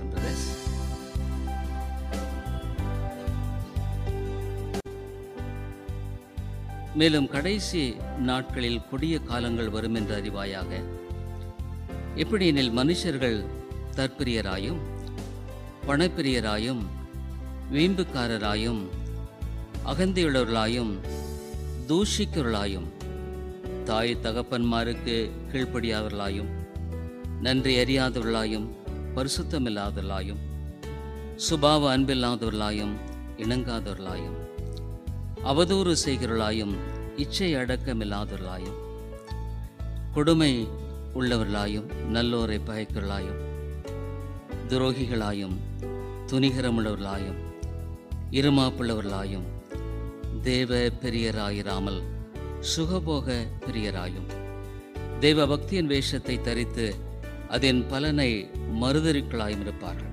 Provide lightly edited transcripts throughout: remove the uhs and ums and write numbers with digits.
வணக்கம் பிரதர்ஸ். மேலும் கடைசி நாட்களில் கொடிய காலங்கள் வரும் என்று அறிவாயாக. எப்படியெனில் மனுஷர்கள் தற்பிரியராயும் பணப்பிரியராயும் வீம்புக்காரராயும் அகந்தையுள்ளவர்களாயும் தூஷிக்கிறவர்களாயும் தாய் தகப்பன்மாருக்கு கீழ்ப்படியாதவர்களாயும் நன்றி அறியாதவர்களாயும் பரிசுத்தமில்லாதவர்களாயும் சுபாவ அன்பில்லாதவர்களாயும் இணங்காதவர்களாயும் அவதூறு செய்கிறவர்களாயும் இச்சை அடக்கமில்லாதவர்களாயும் கொடுமை உள்ளவர்களாயும் நல்லோரை பயக்கிறவர்களாயும் துரோகிகளாயும் துணிகரமுள்ளவர்களாயும் இருமாப்புள்ளவர்களாயும் தேவ பிரியராயிராமல் சுகபோக பிரியராயும் தேவ பக்தியின் வேஷத்தை தரித்து அதன் பலனை மறுதறிக்களாயும் இருப்பார்கள்.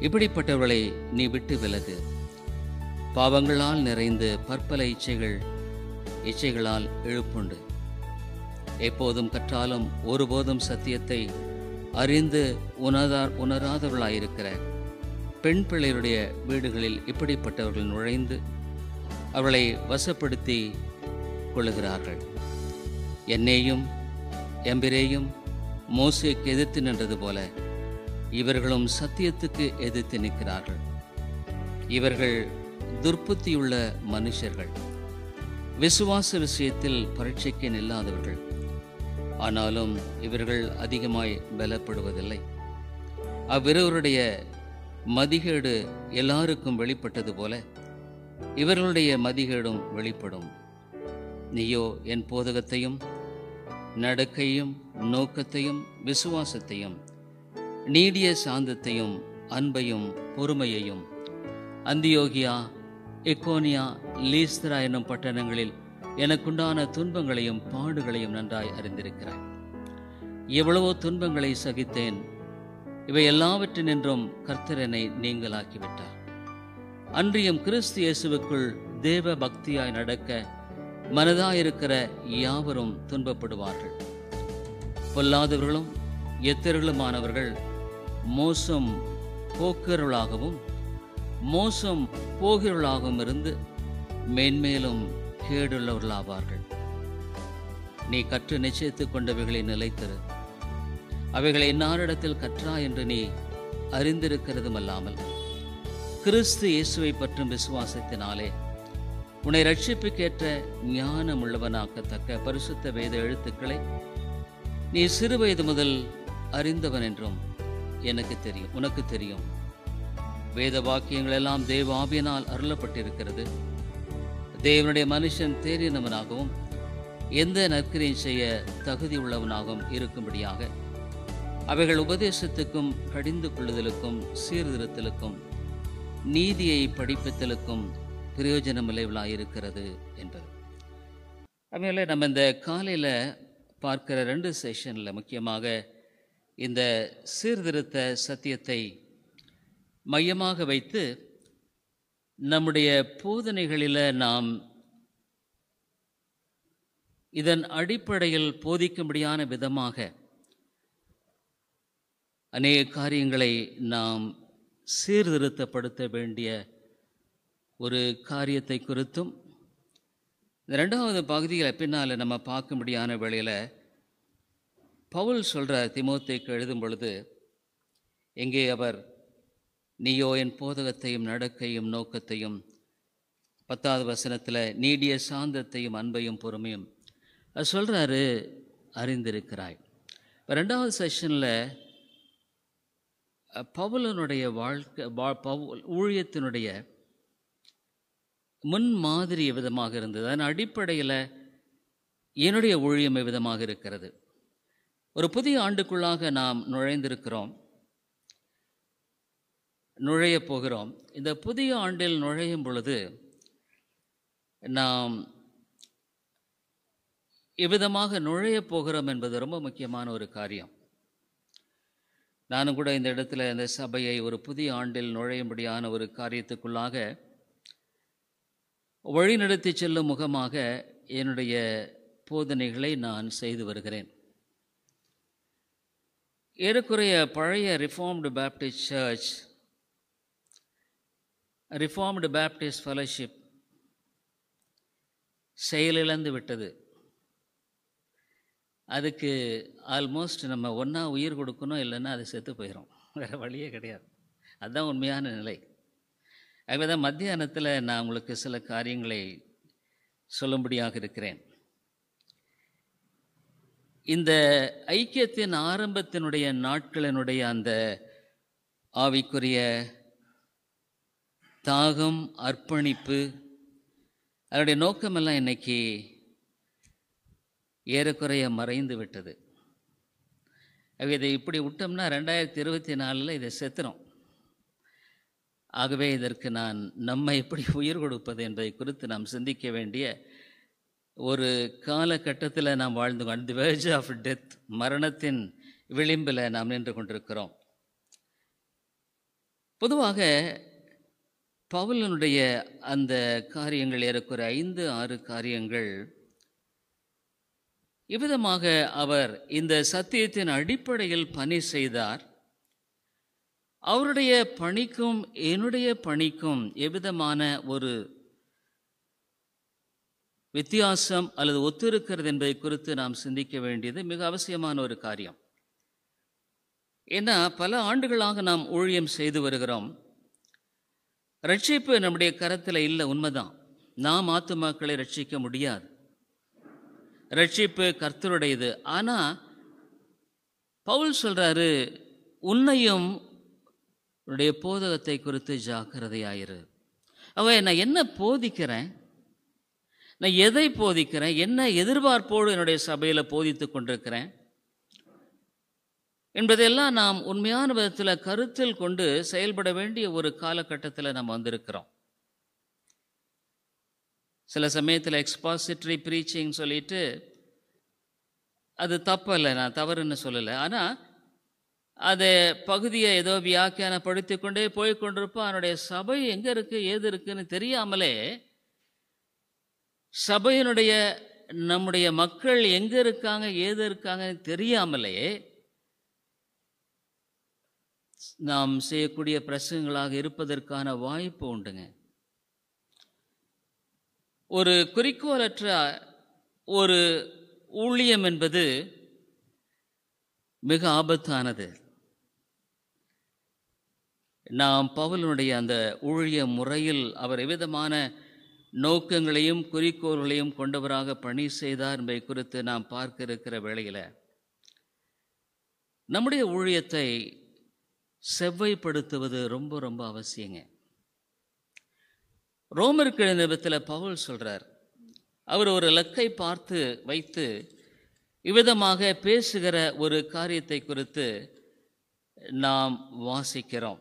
இப்படிப்பட்டவர்களை நீ விட்டு விலகு. பாவங்களால் நிறைந்து பற்பல இச்சைகளால் இழுப்புண்டு எப்போதும் கற்றாலும் ஒருபோதும் சத்தியத்தை அறிந்து உணராதவர்களாயிருக்கிற பெண் பிள்ளைகளுடைய வீடுகளில் இப்படிப்பட்டவர்கள் நுழைந்து அவளை வசப்படுத்தி கொள்ளுகிறார்கள். என்னையும் எம்பிரேயும் மோசேக்கு எதிர்த்து நின்றது போல இவர்களும் சத்தியத்துக்கு எதிர்த்து நிற்கிறார்கள். இவர்கள் துர்ப்புத்தியுள்ள மனுஷர்கள், விசுவாச விஷயத்தில் பரீட்சைக்கு நில்லாதவர்கள். ஆனாலும் இவர்கள் அதிகமாய் பலப்படுவதில்லை. அவ்விருவருடைய மதிகேடு எல்லாருக்கும் வெளிப்பட்டது போல இவர்களுடைய மதிகேடும் வெளிப்படும். நீயோ என் போதகத்தையும் நடக்கையும் நோக்கத்தையும் விசுவாசத்தையும் நீடிய சாந்தத்தையும் அன்பையும் பொறுமையையும் அந்தியோகியா எக்கோனியா லீஸ்திரா என்னும் பட்டணங்களில் எனக்குண்டான துன்பங்களையும் பாடுகளையும் நன்றாய் அறிந்திருக்கிறாய். எவ்வளவோ துன்பங்களை சகித்தேன். இவை எல்லாவற்றினின்றும் கர்த்தர் என்னை நீங்களாக்கிவிட்டார். அன்றியும் கிறிஸ்து இயேசுவுக்குள் தேவ பக்தியாய் நடக்க மனதாயிருக்கிற யாவரும் துன்பப்படுவார்கள். பொல்லாதவர்களும் எத்திரர்களுமானவர்கள் மோசம் போக்குறவர்களாகவும் மோசம் போகிறவர்களாகவும் இருந்து மேன்மேலும் கேடுள்ளவர்களாவார்கள். நீ கற்று நிச்சயித்துக் கொண்டவைகளை நிலைத்திரு. அவைகளை இன்னாரிடத்தில் கற்றா என்று நீ அறிந்திருக்கிறதும் அல்லாமல் கிறிஸ்து இயேசுவை பற்றும் விசுவாசத்தினாலே உன்னை ரட்சிப்புக்கேற்ற ஞானம் உள்ளவனாக்கத்தக்க பரிசுத்த வேத எழுத்துக்களை நீ சிறு வயது முதல் அறிந்தவன் என்றும் உனக்கு தெரியும். வேத வாக்கியங்கள் எல்லாம் தேவ ஆவியினால் அருளப்பட்டிருக்கிறது. தேவனுடைய மனுஷன் தேறினவனாகவும் எந்த நற்கிரியும் செய்ய தகுதி உள்ளவனாகவும் இருக்கும்படியாக அவைகள் உபதேசத்துக்கும் கடிந்து கொள்ளுதலுக்கும் சீர்திருத்தலுக்கும் நீதியை படிப்பித்தலுக்கும் பிரயோஜனமில்லைவளாயிருக்கிறது என்பது. அதனால நம்ம இந்த காலையில் பார்க்கிற 2 செஷனில் முக்கியமாக இந்த சீர்திருத்த சத்தியத்தை மையமாக வைத்து நம்முடைய போதனைகளில் நாம் இதன் அடிப்படையில் போதிக்கும்படியான விதமாக அநேக காரியங்களை நாம் சீர்திருத்தப்படுத்த வேண்டிய ஒரு காரியத்தை குறித்தும் இந்த 2வது பகுதியில் பின்னால் நம்ம பார்க்கும்படியான வேளையில் பவுல் சொல்கிற தீமோத்தேயுக்கு எழுதும் பொழுது எங்கே அவர் நீயோ என் போதகத்தையும் நடக்கையும் நோக்கத்தையும் 10வது வசனத்தில் நீடிய சாந்தத்தையும் அன்பையும் பொறுமையும் அது சொல்கிறாரு அறிந்திருக்கிறாய். 2வது செஷனில் பவுலனுடைய ஊழியத்தினுடைய முன்மாதிரி விதமாக இருந்தது. அதன் அடிப்படையில் என்னுடைய ஊழியம் விதமாக இருக்கிறது. ஒரு புதிய ஆண்டுக்குள்ளாக நாம் நுழைய போகிறோம். இந்த புதிய ஆண்டில் நுழையும் பொழுது நாம் எவ்விதமாக நுழைய போகிறோம் என்பது ரொம்ப முக்கியமான ஒரு காரியம். நானும் கூட இந்த இடத்துல இந்த சபையை ஒரு புதிய ஆண்டில் நுழையும்படியான ஒரு காரியத்துக்குள்ளாக வழிநடத்தி செல்லும் முகமாக என்னுடைய போதனைகளை நான் செய்து வருகிறேன். ஏறக்குறைய பழைய reformed Baptist search, reformed Baptist fellowship செயலிழந்து விட்டது. அதுக்கு ஆல்மோஸ்ட் நம்ம ஒன்றா உயிர் கொடுக்கணும், இல்லைன்னா அது செத்து போயிடும். வேறு வழியே கிடையாது. அதுதான் உண்மையான நிலை. ஆகவே தான் மத்தியானத்தில் நான் உங்களுக்கு சில காரியங்களை சொல்லும்படியாக இருக்கிறேன். இந்த ஐக்கியத்தின் ஆரம்பத்தினுடைய நாட்களினுடைய அந்த ஆவிக்குரிய தாகம், அர்ப்பணிப்பு, அதனுடைய நோக்கமெல்லாம் இன்னைக்கு ஏறக்குறைய மறைந்து விட்டது. இதை இப்படி விட்டோம்னா 2024 இதை செத்துறோம். ஆகவே இதற்கு நம்ம எப்படி உயிர் கொடுப்பது என்பதை குறித்து நாம் சிந்திக்க வேண்டிய ஒரு காலகட்டத்தில் நாம் வாழ்ந்து on the verge of death, மரணத்தின் விளிம்பில் நாம் நின்று கொண்டிருக்கிறோம். பொதுவாக பவுலினுடைய அந்த காரியங்கள் ஏறக்குறை 5-6 காரியங்கள் இவ்விதமாக அவர் இந்த சத்தியத்தின் அடிப்படையில் பணி செய்தார். அவருடைய பணிக்கும் என்னுடைய பணிக்கும் எவ்விதமான ஒரு வித்தியாசம் அல்லது ஒத்திருக்கிறது என்பதை குறித்து நாம் சிந்திக்க வேண்டியது மிக அவசியமான ஒரு காரியம். ஏன்னா பல ஆண்டுகளாக நாம் ஊழியம் செய்து வருகிறோம். ரட்சிப்பு நம்முடைய கரத்தில் இல்லை, உண்மைதான். நாம் ஆத்துமாக்களை ரட்சிக்க முடியாது. ரட்சிப்பு கர்த்தருடையது. ஆனால் பவுல் சொல்கிறாரு, உன்னையும் உன்னுடைய போதகத்தை குறித்து ஜாக்கிரதையாயிரு. நான் என்ன போதிக்கிறேன், நான் எதை போதிக்கிறேன், என்ன எதிர்பார்ப்போடு என்னுடைய சபையில் போதித்து கொண்டிருக்கிறேன் என்பதெல்லாம் நாம் உண்மையான விதத்தில் கருத்தில் கொண்டு செயல்பட வேண்டிய ஒரு காலகட்டத்தில் நாம் வந்திருக்கிறோம். சில சமயத்தில் எக்ஸ்பாசிட்டரி ப்ரீச்சிங் சொல்லிட்டு, அது தப்பல்ல, நான் தவறுன்னு சொல்லலை. ஆனால் அதை பகுதியை ஏதோ வியாக்கியானப்படுத்தி கொண்டே போய் கொண்டிருப்போம். அவனுடைய சபை எங்கே இருக்குது, ஏது இருக்குன்னு தெரியாமலே, சபையினுடைய நம்முடைய மக்கள் எங்கே இருக்காங்க, ஏது இருக்காங்கன்னு தெரியாமலே நாம் செய்யக்கூடிய பிரசங்கங்களாக இருப்பதற்கான வாய்ப்பு உண்டுங்க. ஒரு குறிக்கோளற்ற ஒரு ஊழியம் என்பது மிக ஆபத்தானது. நாம் பவுலினுடைய அந்த ஊழிய முறையில் அவர் எவ்விதமான நோக்கங்களையும் குறிக்கோள்களையும் கொண்டவராக பணி செய்தார் என்பதை குறித்து நாம் பார்க்க இருக்கிற வேளையில் நம்முடைய ஊழியத்தை செவ்வைப்படுத்துவது ரொம்ப ரொம்ப அவசியங்க. ரோமருக்கு எழுதின நிருபத்தில் பவுல் சொல்றார், அவர் ஒரு இலக்கை பார்த்து வைத்து இவ்விதமாக பேசுகிற ஒரு காரியத்தை குறித்து நாம் வாசிக்கிறோம்.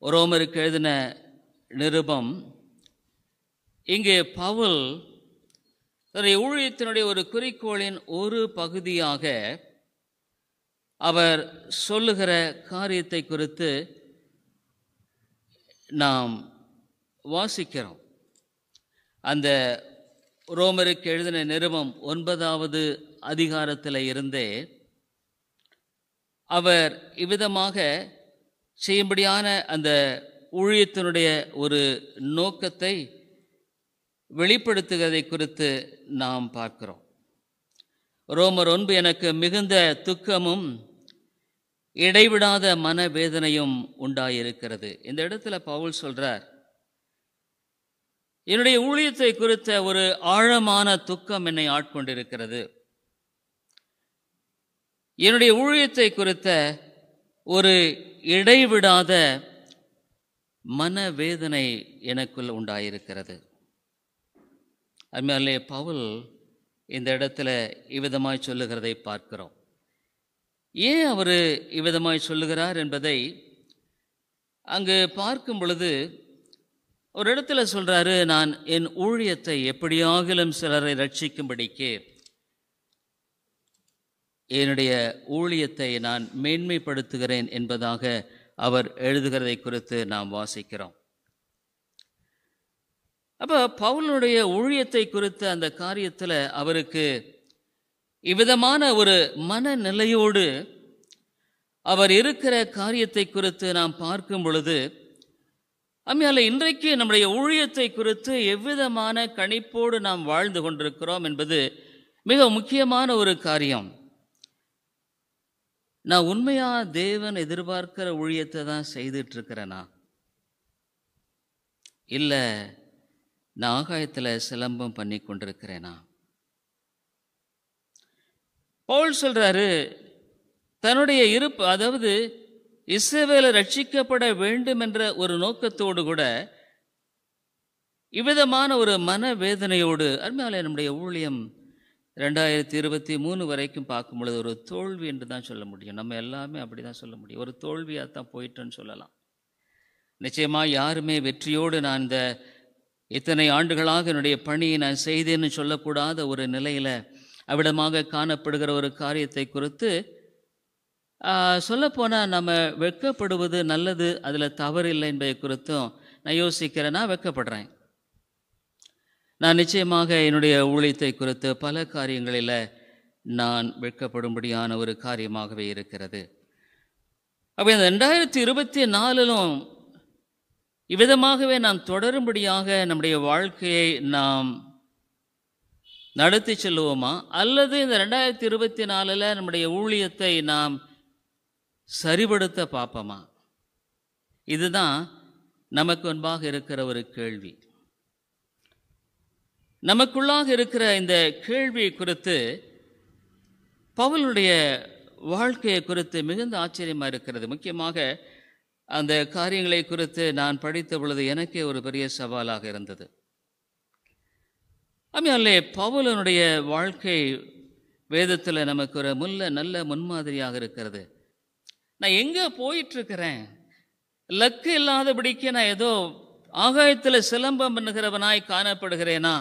ரோமருக்கு எழுதின நிருபம், இங்கே பவுல் தன்னுடைய ஊழியத்தினுடைய ஒரு குறிக்கோளின் ஒரு பகுதியாக அவர் சொல்லுகிற காரியத்தை குறித்து நாம் வாசிக்கிறோம். அந்த ரோமருக்கு எழுதின நிருபம் 9வது அதிகாரத்தில் இருந்தே அவர் இவ்விதமாக செய்யும்படியான அந்த ஊழியத்தினுடைய ஒரு நோக்கத்தை வெளிப்படுத்துவதை குறித்து நாம் பார்க்கிறோம். ரோமர் 9, எனக்கு மிகுந்த துக்கமும் இடைவிடாத மனவேதனையும் உண்டாயிருக்கிறது. இந்த இடத்துல பவுல் சொல்றார், என்னுடைய ஊழியத்தை குறித்த ஒரு ஆழமான துக்கம் என்னை ஆட்கொண்டிருக்கிறது. என்னுடைய ஊழியத்தை குறித்த ஒரு இடைவிடாத மனவேதனை எனக்குள் உண்டாயிருக்கிறது. அதுமாதிரிலே பவுல் இந்த இடத்துல இவ்விதமாய் சொல்லுகிறதை பார்க்கிறோம். ஏன் அவர் இவ்விதமாய் சொல்லுகிறார் என்பதை அங்கு பார்க்கும் பொழுது ஒரு இடத்துல சொல்றாரு, நான் என் ஊழியத்தை எப்படியாகிலும் சிலரை ரட்சிக்கும்படிக்கு என்னுடைய ஊழியத்தை நான் மேன்மைப்படுத்துகிறேன் என்பதாக அவர் எழுதுகிறதை குறித்து நாம் வாசிக்கிறோம். அப்போ பவுலுடைய ஊழியத்தை குறித்த அந்த காரியத்தில் அவருக்கு இவ்விதமான ஒரு மனநிலையோடு அவர் இருக்கிற காரியத்தை குறித்து நாம் பார்க்கும் பொழுது, அம்மையால இன்றைக்கு நம்முடைய ஊழியத்தை குறித்து எவ்விதமான கணிப்போடு நாம் வாழ்ந்து கொண்டிருக்கிறோம் என்பது மிக முக்கியமான ஒரு காரியம். நான் உண்மையா தேவன் எதிர்பார்க்கிற ஊழியத்தை தான் செய்துட்டு இருக்கிறேனா, இல்லை நான் ஆகாயத்தில் சிலம்பம் பண்ணி கொண்டிருக்கிறேனா? பவுல் சொல்றாரு, தன்னுடைய இருப்பு, அதாவது இஸ்ரவேலர் ரட்சிக்கப்பட வேண்டும் என்ற ஒரு நோக்கத்தோடு கூட இவ்விதமான ஒரு மனவேதனையோடு அருமையாலே நம்முடைய ஊழியம் 2023 வரைக்கும் பார்க்கும் பொழுது ஒரு தோல்வி என்று தான் சொல்ல முடியும். நம்ம எல்லாமே அப்படி தான் சொல்ல முடியும். ஒரு தோல்வியாக தான் போயிட்டேன்னு சொல்லலாம். நிச்சயமாக யாருமே வெற்றியோடு நான் இந்த இத்தனை ஆண்டுகளாக என்னுடைய பணியை நான் செய்தேன்னு சொல்லக்கூடாத ஒரு நிலையில் அவ்விடமாக காணப்படுகிற ஒரு காரியத்தை குறித்து சொல்லப்போனால் நம்ம வெட்கப்படுவது நல்லது, அதில் தவறில்லை என்பதை குறித்தும் நான் யோசிக்கிறேன். நான் வெட்கப்படுறேன். நான் நிச்சயமாக என்னுடைய ஊழியத்தை குறித்து பல காரியங்களில் நான் வெட்கப்படும்படியான ஒரு காரியமாகவே இருக்கிறது. அப்போ இந்த 2024லும் இவ்விதமாகவே நாம் தொடரும்படியாக நம்முடைய வாழ்க்கையை நாம் நடத்தி செல்லுவோமா, அல்லது இந்த 2024 நம்முடைய ஊழியத்தை நாம் சரிபடுத்த பார்ப்போமா? இதுதான் நமக்கு முன்பாக இருக்கிற ஒரு கேள்வி. நமக்குள்ளாக இருக்கிற இந்த கேள்வியை குறித்து பவுலுடைய வாழ்க்கையை குறித்து மிகுந்த ஆச்சரியமாக இருக்கிறது. முக்கியமாக அந்த காரியங்களை குறித்து நான் படித்த பொழுது எனக்கே ஒரு பெரிய சவாலாக இருந்தது. ஆமையாலே பவுலனுடைய வாழ்க்கை வேதத்தில் நமக்கு ஒரு நல்ல முன்மாதிரியாக இருக்கிறது. நான் எங்கே போயிட்டுருக்கிறேன், லக்கு இல்லாதபடிக்கு நான் ஏதோ ஆகாயத்தில் சிலம்பம் பண்ணுகிறவனாய் காணப்படுகிறேனா?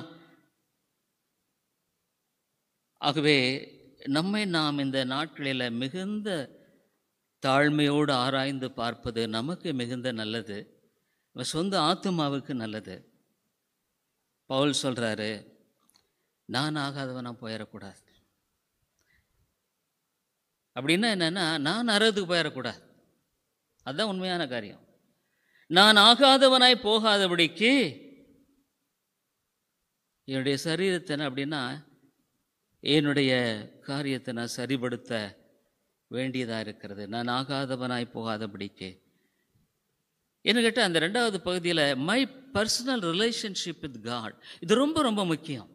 ஆகவே நம்மை நாம் இந்த நாட்களில் மிகுந்த தாழ்மையோடு ஆராய்ந்து பார்ப்பது நமக்கு மிகுந்த நல்லது, சொந்த ஆத்துமாவுக்கு நல்லது. பவுல் சொல்கிறாரு, நான் ஆகாதவனா போயிடக்கூடாது. அப்படின்னா என்னென்னா, நான் நரகத்துக்கு போயிடக்கூடாது. அதுதான் உண்மையான காரியம். நான் ஆகாதவனாய் போகாதபடிக்கு என்னுடைய சரீரத்தை அப்படின்னா என்னுடைய காரியத்தை நான் சரிபடுத்த வேண்டியதாக இருக்கிறது. நான் ஆகாதவனாய் போகாதபடிக்கு என்ன கேட்டால், அந்த 2வது பகுதியில் my personal relationship with God, இது ரொம்ப ரொம்ப முக்கியம்.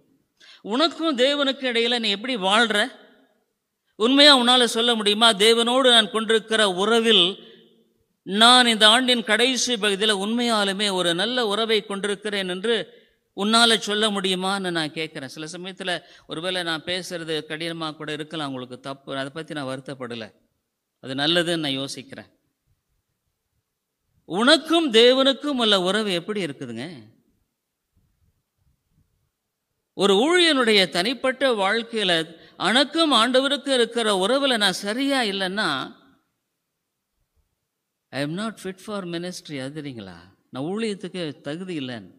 உனக்கும் தேவனுக்கும் இடையில் நீ எப்படி வாழ்கிற? உண்மையாக உன்னால் சொல்ல முடியுமா, தேவனோடு நான் கொண்டிருக்கிற உறவில் நான் இந்த ஆண்டின் கடைசி பகுதியில் உண்மையாலுமே ஒரு நல்ல உறவை கொண்டிருக்கிறேன் என்று உன்னால் சொல்ல முடியுமான்னு நான் கேட்குறேன். சில சமயத்தில் ஒருவேளை நான் பேசுகிறது கடினமாக கூட இருக்கலாம், உங்களுக்கு தப்பு, அதை பற்றி நான் வருத்தப்படலை, அது நல்லதுன்னு நான் யோசிக்கிறேன். உனக்கும் தேவனுக்கும் உள்ள உறவு எப்படி இருக்குதுங்க? ஒரு ஊழியனுடைய தனிப்பட்ட வாழ்க்கையில் அனக்கும் ஆண்டவருக்கும் இருக்கிற உறவில் நான் சரியா இல்லைன்னா I am not fit for ministry. அதுறீங்களா, நான் ஊழியத்துக்கு தகுதி இல்லைன்னு.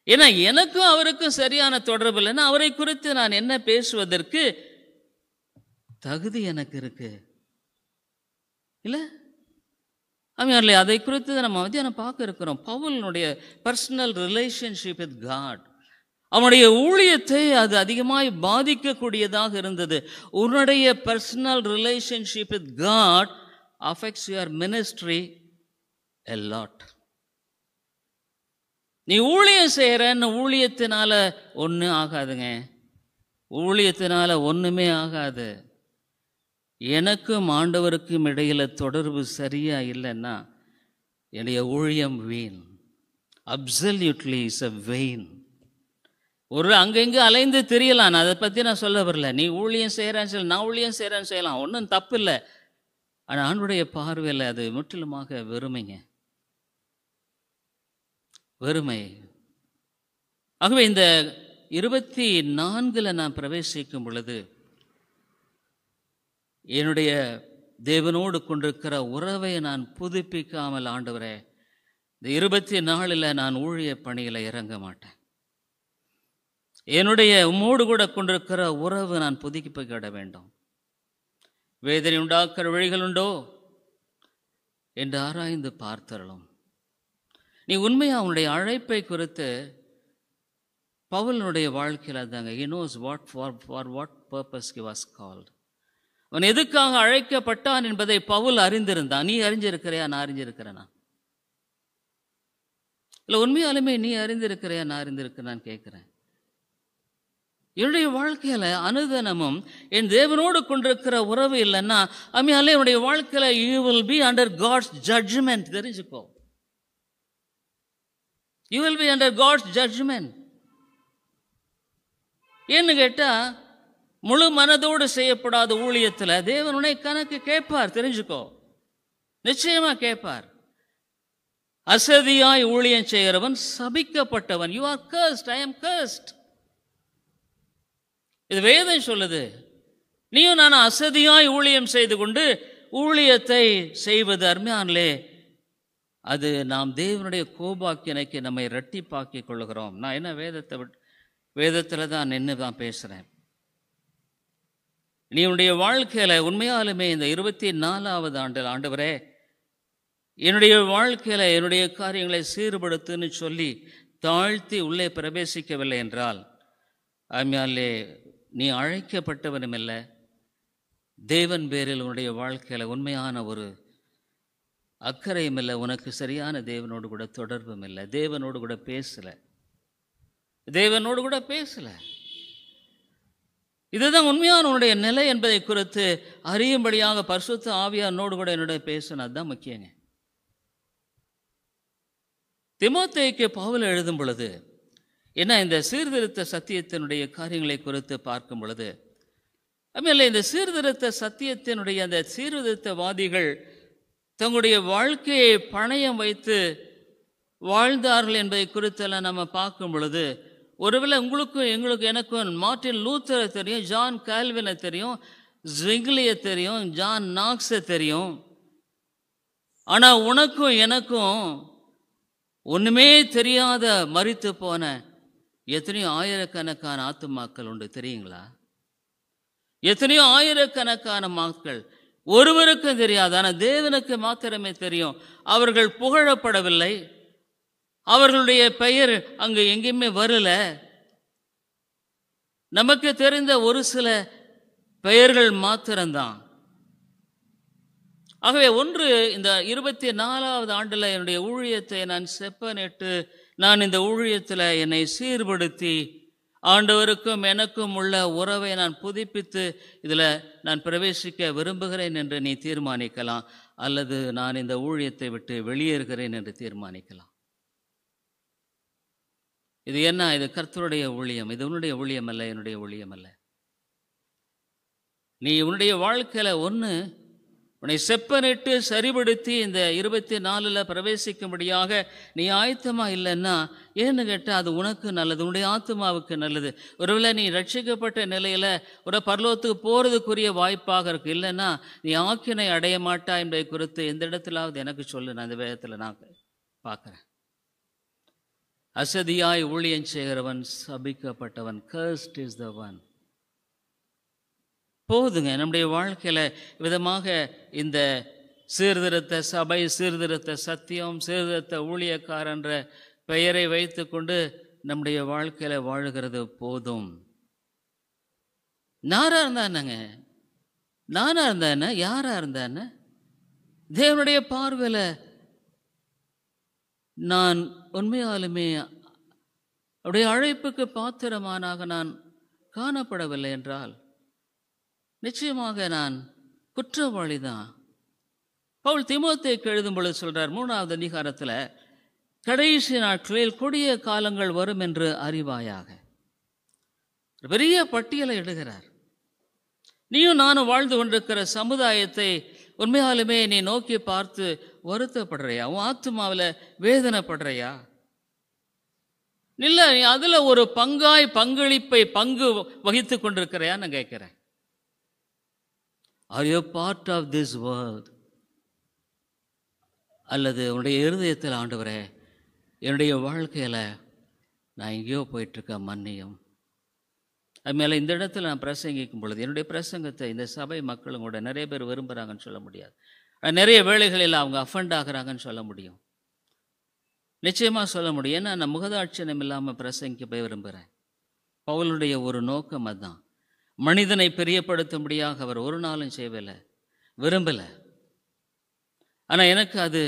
ஏன்னா எனக்கும் அவருக்கும் சரியான தொடர்பு இல்லைன்னா அவரை குறித்து நான் என்ன பேசுவதற்கு தகுதி எனக்கு இருக்கு இல்லை? ஆமாம், அதை குறித்து நம்ம மத்தியானம் பார்க்க இருக்கிறோம். பவுலினுடைய பர்சனல் ரிலேஷன்ஷிப் வித் காட், அவனுடைய ஊழியத்தை அது அதிகமாய் பாதிக்கக்கூடியதாக இருந்தது. உன்னுடைய personal relationship with God affects your ministry a lot. நீ ஊழியம் செய்கிறன்னு ஊழியத்தினால ஒன்றும் ஆகாதுங்க, ஊழியத்தினால ஒன்றுமே ஆகாது. எனக்கும் ஆண்டவருக்கும் இடையில் தொடர்பு சரியா இல்லைன்னா என்னுடைய ஊழியம் வீண். Absolutely is a vain. ஒரு அங்கங்கே அலைந்து தெரியலாம், நான் அதை பற்றி நான் சொல்ல வரல. நீ ஊழியம் செய்கிறேன்னு சொல்லி நான் ஊழியம் செய்கிறேன்னு செய்யலாம், ஒன்றும் தப்பு இல்லை. ஆனால் ஆண்டுடைய பார்வையில் அது முற்றிலுமாக வெறுமைங்க, வெறுமை. ஆகவே இந்த 24 நான் பிரவேசிக்கும் பொழுது என்னுடைய தேவனோடு கொண்டிருக்கிற உறவை நான் புதுப்பிக்காமல், ஆண்டவரே இந்த 24 நான் ஊழிய பணியில் இறங்க மாட்டேன். என்னுடைய உம்மோடு கூட கொண்டிருக்கிற உறவு நான் புதுப்பிக்க வேண்டும். வேதனை உண்டாக்குற வழிகள் உண்டோ என்று ஆராய்ந்து பார்த்தரலும். நீ உண்மையா அவனுடைய அழைப்பை குறித்து பவுலனுடைய வாழ்க்கையில் தாங்க, he knows for what purpose he was called. அவன் எதுக்காக அழைக்கப்பட்டான் என்பதை பவுல் அறிந்திருந்தான். நீ அறிஞ்சிருக்கிறையா? நான் அறிஞ்சிருக்கிறேனா? இல்லை, உண்மையாலுமே நீ அறிந்திருக்கிறையா? நான் அறிந்திருக்கிறேன்னு கேட்கிறேன். என்னுடைய வாழ்க்கையில அனுதினமும் என் தேவனோடு கொண்டிருக்கிற உறவு இல்லைன்னா அம்மையாலே என்னுடைய வாழ்க்கையில you will be under God's judgment. தெரிஞ்சுக்கோ, you will be under God's judgment. ஏன்னு கேட்டா, முழு மனதோடு செய்யப்படாத ஊழியத்தில் தேவனுடைய கணக்கு கேட்பார். தெரிஞ்சுக்கோ, நிச்சயமா கேட்பார். அசதியாய் ஊழியம் செய்கிறவன் சபிக்கப்பட்டவன். You are cursed, I am cursed. இது வேதம் சொல்லுது. நீயும் நான் அசதியாய் ஊழியம் செய்து கொண்டு ஊழியத்தை செய்வது அருமையானே, அது நாம் தேவனுடைய கோபாக்கினைக்கு நம்மை இரட்டிப்பாக்கிக் கொள்கிறோம். நான் என்ன வேதத்தில் தான் நின்று தான் பேசுகிறேன். நீ உன்னுடைய வாழ்க்கையில் உண்மையாலுமே இந்த 24வது ஆண்டவரே, என்னுடைய வாழ்க்கையில் என்னுடைய காரியங்களை சீர்படுத்துன்னு சொல்லி தாழ்த்தி உள்ளே பிரவேசிக்கவில்லை என்றால் அம்மையாலே நீ அழைக்கப்பட்டவனும் இல்லை. தேவன் பேரில் உன்னுடைய வாழ்க்கையில் உண்மையான ஒரு அக்கறையும் இல்லை. உனக்கு சரியான தேவனோடு கூட தொடர்பும் இல்லை. தேவனோடு கூட பேசலை. இதுதான் உண்மையான உன்னுடைய நிலை என்பதை குறித்து அறியும்படியாக பரிசுத்த ஆவியானோடு கூட என்னுடைய பேசணும். அதுதான் முக்கியங்க. தீமோத்தேயுக்கு பவுல் எழுதும் பொழுது என்ன, இந்த சீர்திருத்த சத்தியத்தினுடைய காரியங்களை குறித்து பார்க்கும் பொழுது அதுமாதிரி இந்த சீர்திருத்த சத்தியத்தினுடைய அந்த சீர்திருத்தவாதிகள் தங்களுடைய வாழ்க்கையை பணயம் வைத்து வாழ்ந்தார்கள் என்பதை குறித்தெல்லாம் நம்ம பார்க்கும் பொழுது, ஒருவேளை எனக்கும் மார்ட்டின் லூத்தரை தெரியும், ஜான் கால்வினை தெரியும், ஜிங்லியை தெரியும், ஜான் நாக்ஸை தெரியும். ஆனால் உனக்கும் எனக்கும் ஒன்றுமே தெரியாத மரித்து போன எத்தனையோ ஆயிரக்கணக்கான ஆத்துமாக்கள் உண்டு. தெரியுங்களா? எத்தனையோ ஆயிரக்கணக்கான மக்கள் ஒருவருக்கும் தெரியாது, ஆனால் தேவனுக்கு மாத்திரமே தெரியும். அவர்கள் புகழப்படவில்லை, அவர்களுடைய பெயர் அங்கு எங்கேயுமே வரல. நமக்கு தெரிந்த ஒரு சில பெயர்கள் மாத்திரம்தான். ஆகவே ஒன்று, இந்த 24வது ஆண்டில் என்னுடைய ஊழியத்தை நான் செப்பனிட்டு நான் இந்த ஊழியத்தில் என்னை சீர்படுத்தி ஆண்டவருக்கும் எனக்கும் உள்ள உறவை நான் புதுப்பித்து இதில் நான் பிரவேசிக்க விரும்புகிறேன் என்று நீ தீர்மானிக்கலாம், அல்லது நான் இந்த ஊழியத்தை விட்டு வெளியேறுகிறேன் என்று தீர்மானிக்கலாம். இது என்ன? இது கர்த்தருடைய ஊழியம். இது உன்னுடைய ஊழியம் அல்ல, என்னுடைய ஊழியம் அல்ல. நீ உன்னுடைய வாழ்க்கையில் ஒன்று உன்னை செப்பனிட்டு சரிபடுத்தி இந்த 24ல் பிரவேசிக்கும்படியாக நீ ஆயத்தமாக இல்லைன்னா, ஏன்னு கேட்டால் அது உனக்கு நல்லது, உன்னுடைய ஆத்மாவுக்கு நல்லது. ஒருவேளை நீ ரட்சிக்கப்பட்ட நிலையில் ஒரு பரலோகத்துக்கு போகிறதுக்குரிய வாய்ப்பாக இருக்குது. இல்லைன்னா நீ ஆக்கினை அடைய மாட்டா என்பதை குறித்து எந்த இடத்துலாவது எனக்கு சொல்லு. நான் இந்த வேதத்தில் நான் பார்க்குறேன். அசதியாய் ஊழியம் செய்கிறவன் சபிக்கப்பட்டவன். Cursed is the one. போதுங்க. நம்முடைய வாழ்க்கையில் விதமாக இந்த சீர்திருத்த சபை, சீர்திருத்த சத்தியம், சீர்திருத்த ஊழியக்காரன்ற பெயரை வைத்து கொண்டு நம்முடைய வாழ்க்கையில் வாழுகிறது போதும். நாராக இருந்தா என்னங்க, நானாக இருந்தா என்ன, யாராக இருந்தா என்ன, தேவனுடைய பார்வையில் நான் உண்மையாலுமே அவருடைய அழைப்புக்கு பாத்திரமானாக நான் காணப்படவில்லை என்றால் நிச்சயமாக நான் குற்றவாளி தான். பவுல் தீமோத்தேயுக்கு எழுதும் பொழுது சொல்றார், 3வது அதிகாரத்தில், கடைசி நாட்களில் கொடிய காலங்கள் வரும் என்று அறிவாயாக. பெரிய பட்டியலை இடுகிறார். நீயும் நானும் வாழ்ந்து கொண்டிருக்கிற சமுதாயத்தை உண்மையாலுமே நீ நோக்கி பார்த்து வருத்தப்படுறியா? உன் ஆத்மாவில் வேதனைப்படுறியா? இல்லை, நீ அதில் ஒரு பங்கு வகித்து கொண்டிருக்கிறையா? நான் கேட்குறேன். Are you part of this world? அல்லது உன்னுடைய இருதயத்தில், ஆண்டவரே என்னுடைய வாழ்க்கையில் நான் எங்கேயோ போயிட்டுருக்க மன்னியும், அதுமாதிரி இந்த இடத்துல நான் பிரசங்கிக்கும் பொழுது என்னுடைய பிரசங்கத்தை இந்த சபை மக்களும் கூட நிறைய பேர் விரும்புகிறாங்கன்னு சொல்ல முடியாது. நிறைய வேளைகளில் அவங்க அஃபண்ட் ஆகிறாங்கன்னு சொல்ல முடியும், நிச்சயமாக சொல்ல முடியும். ஏன்னா நான் முகதாட்சணம் இல்லாமல் பிரசங்கிக்க போய் விரும்புகிறேன். பவுலுடைய ஒரு நோக்கம் அதுதான். மனிதனை பிரியப்படுத்தும்படியாக அவர் ஒரு நாளும் செய்யவில்லை, விரும்பலை. ஆனால் எனக்கு அது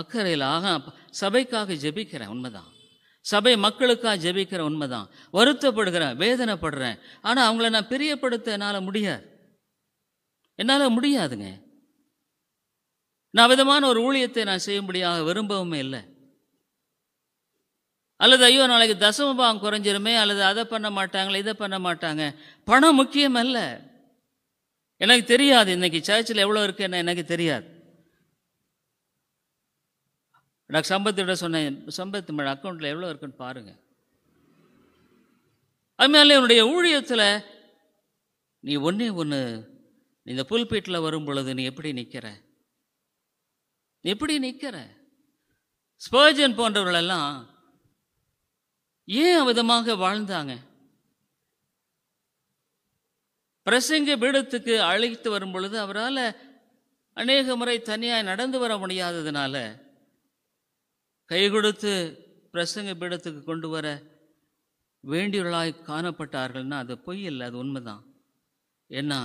அக்கறையில் சபைக்காக ஜெபிக்கிறேன், உண்மைதான். சபை மக்களுக்காக ஜெபிக்கிற உண்மைதான். வருத்தப்படுகிறேன், வேதனைப்படுறேன். ஆனால் அவங்கள நான் பிரியப்படுத்த என்னால் முடியாதுங்க. நான் விதமான ஒரு ஊழியத்தை நான் செய்யும்படியாக விரும்பவுமே இல்லை. அல்லது ஐயோ நாளைக்கு தசமபாகம் குறைஞ்சிருமே, அல்லது அதை பண்ண மாட்டாங்களே, இதை பண்ண மாட்டாங்க. பணம் முக்கியம் அல்ல. எனக்கு தெரியாது இன்னைக்கு சர்ச்சில் எவ்வளோ இருக்குன்னு எனக்கு தெரியாது. நான் சம்பத்திட சொன்னேன், சம்பத் அக்கௌண்ட்டில் எவ்வளோ இருக்குன்னு பாருங்கள். அதுமாதிரி என்னுடைய ஊழியத்தில் நீ ஒன்றே ஒன்று, நீ இந்த புல்பீட்டில் வரும் பொழுது நீ எப்படி நிற்கிற? ஸ்பர்ஜன் போன்றவர்களெல்லாம் ஏன் விதமாக வாழ்ந்தாங்க? பிரசங்க பீடத்துக்கு அழைத்து வரும் பொழுது அவரால் அநேக முறை தனியாக நடந்து வர முடியாததுனால கை கொடுத்து பிரசங்க பீடத்துக்கு கொண்டு வர வேண்டியவர்களாய் காணப்பட்டார்கள்னா அது பொய் இல்லை, அது உண்மைதான். ஏன்னா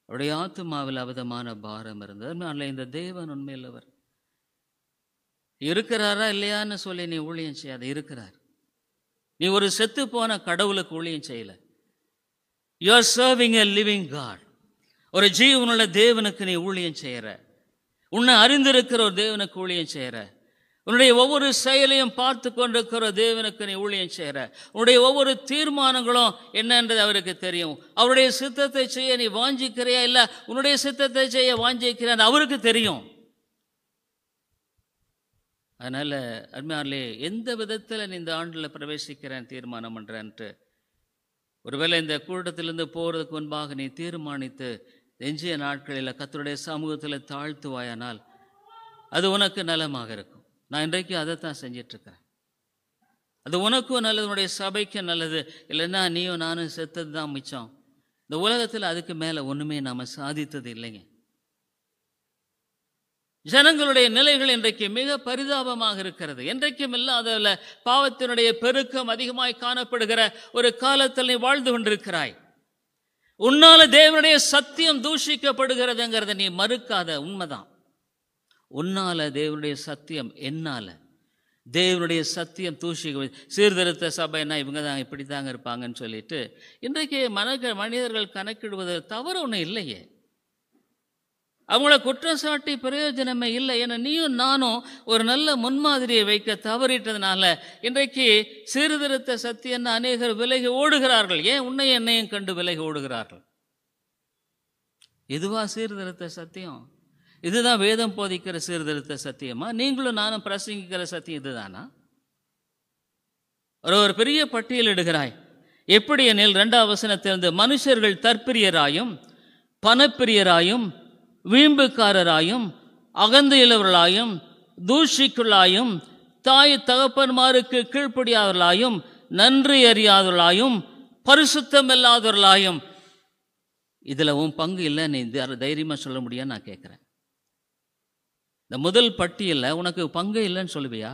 அவருடைய ஆத்துமாவில் அவிதமான பாரம் இருந்தது. அதனால இந்த தேவன் உண்மையில்லவர் இருக்கிறாரா இல்லையான்னு சொல்லி நீ ஊழியம் செய்யாத, இருக்கிறார். நீ ஒரு செத்து போன கடவுளுக்கு ஊழியம் செய்யலை. You are serving a living God. ஒரு ஜீவனுள்ள தேவனுக்கு நீ ஊழியம் செய்கிற, உன்னை அறிந்திருக்கிற ஒரு தேவனுக்கு ஊழியம் செய்கிற, உன்னுடைய ஒவ்வொரு செயலையும் பார்த்து கொண்டிருக்கிற தேவனுக்கு நீ ஊழியம் செய்கிற, உன்னுடைய ஒவ்வொரு தீர்மானங்களும் என்னன்றது அவருக்கு தெரியும். அவருடைய சித்தத்தை செய்ய நீ வாஞ்சிக்கிறியா இல்லை உன்னுடைய சித்தத்தை செய்ய வாஞ்சிக்கிறான் அவருக்கு தெரியும். அதனால் அருமையாளே, எந்த விதத்தில் நீ இந்த ஆண்டில் பிரவேசிக்கிறேன் தீர்மானம் பண்ணுறேன்ட்டு ஒருவேளை இந்த கூட்டத்திலிருந்து போகிறதுக்கு முன்பாக நீ தீர்மானித்து எஞ்சிய நாட்களில் கர்த்தருடைய சமூகத்தில் தாழ்த்துவாயானால் அது உனக்கு நலமாக இருக்கும். நான் இன்றைக்கு அதைத்தான் செஞ்சிட்ருக்கிறேன். அது உனக்கும் நல்லது, உன்னுடைய சபைக்கும் நல்லது. இல்லைன்னா நீயும் நானும் செத்தது தான் மிச்சம். இந்த உலகத்தில் அதுக்கு மேலே ஒன்றுமே நாம் சாதித்தது இல்லைங்க. ஜனங்களுடைய நிலைகள் இன்றைக்கு மிக பரிதாபமாக இருக்கிறது. என்றைக்கும் இல்லாத பாவத்தினுடைய பெருக்கம் அதிகமாய் காணப்படுகிற ஒரு காலத்தில் நீ வாழ்ந்து கொண்டிருக்கிறாய். உன்னால தேவனுடைய சத்தியம் தூஷிக்கப்படுகிறதுங்கிறத நீ மறுக்காத, உண்மைதான். உன்னால தேவனுடைய சத்தியம், என்னால தேவனுடைய சத்தியம் தூஷிக்க, சீர்திருத்த சபைன்னா இவங்க தான் இப்படி தாங்க இருப்பாங்கன்னு சொல்லிட்டு இன்றைக்கு மனிதர்கள் கணக்கிடுவது தவறு ஒன்றும் இல்லையே. அவங்கள குற்றம் சாட்டி பிரயோஜனமே இல்லை. ஏன்னா நீயும் நானும் ஒரு நல்ல முன்மாதிரியை வைக்க தவறிட்டதுனால இன்றைக்கு சீர்திருத்த சத்தியம் அநேகர் விலகி ஓடுகிறார்கள். ஏன் உன்னை என்னையும் கண்டு விலகி ஓடுகிறார்கள்? இதுவா சீர்திருத்த சத்தியம்? இதுதான் வேதம் போதிக்கிற சீர்திருத்த சத்தியமா? நீங்களும் நானும் பிரசங்கிக்கிற சத்தியம் இதுதானா? ஒரு பெரிய பட்டியலிடுகிறாய். எப்படி எனில் 2ஆம் வசனத்திலிருந்து மனுஷர்கள் தற்பிரியராயும் பணப்பிரியராயும் வீம்புக்காரராயும் அகந்தையுள்ளவர்களாயும் தூஷிக்குள்ளாயும் தாய் தகப்பன்மாருக்கு கீழ்ப்படியாதவர்களாயும் நன்றி அறியாதவர்களாயும் பரிசுத்தமில்லாதவர்களாயும். இதில் உன் பங்கு இல்லை, நீ தைரியமாக சொல்ல முடியான்னு நான் கேட்குறேன். இந்த முதல் பட்டியலில் உனக்கு பங்கு இல்லைன்னு சொல்லுவியா?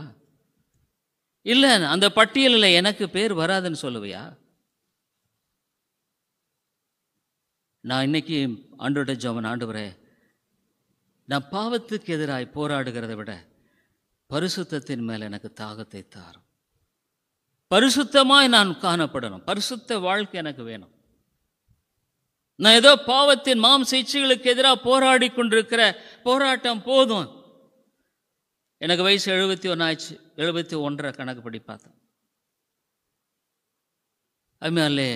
இல்லை, அந்த பட்டியலில் எனக்கு பேர் வராதுன்னு சொல்லுவியா? நான் இன்னைக்கு ஆண்டவர்கிட்ட ஜெபம், ஆண்டவரே, நான் பாவத்துக்கு எதிராய் போராடுகிறத விட பரிசுத்தத்தின் மேல் எனக்கு தாகத்தை தாரும். பரிசுத்தமாய் நான் காணப்படணும். பரிசுத்த வாழ்க்கை எனக்கு வேணும். நான் ஏதோ பாவத்தின் மாம்ச இச்சைகளுக்கு எதிராக போராடி கொண்டிருக்கிற போராட்டம் போதும். எனக்கு வயசு 71 ஆச்சு, 71 கணக்குப்படி பார்த்தேன். அதுமாதிரிலே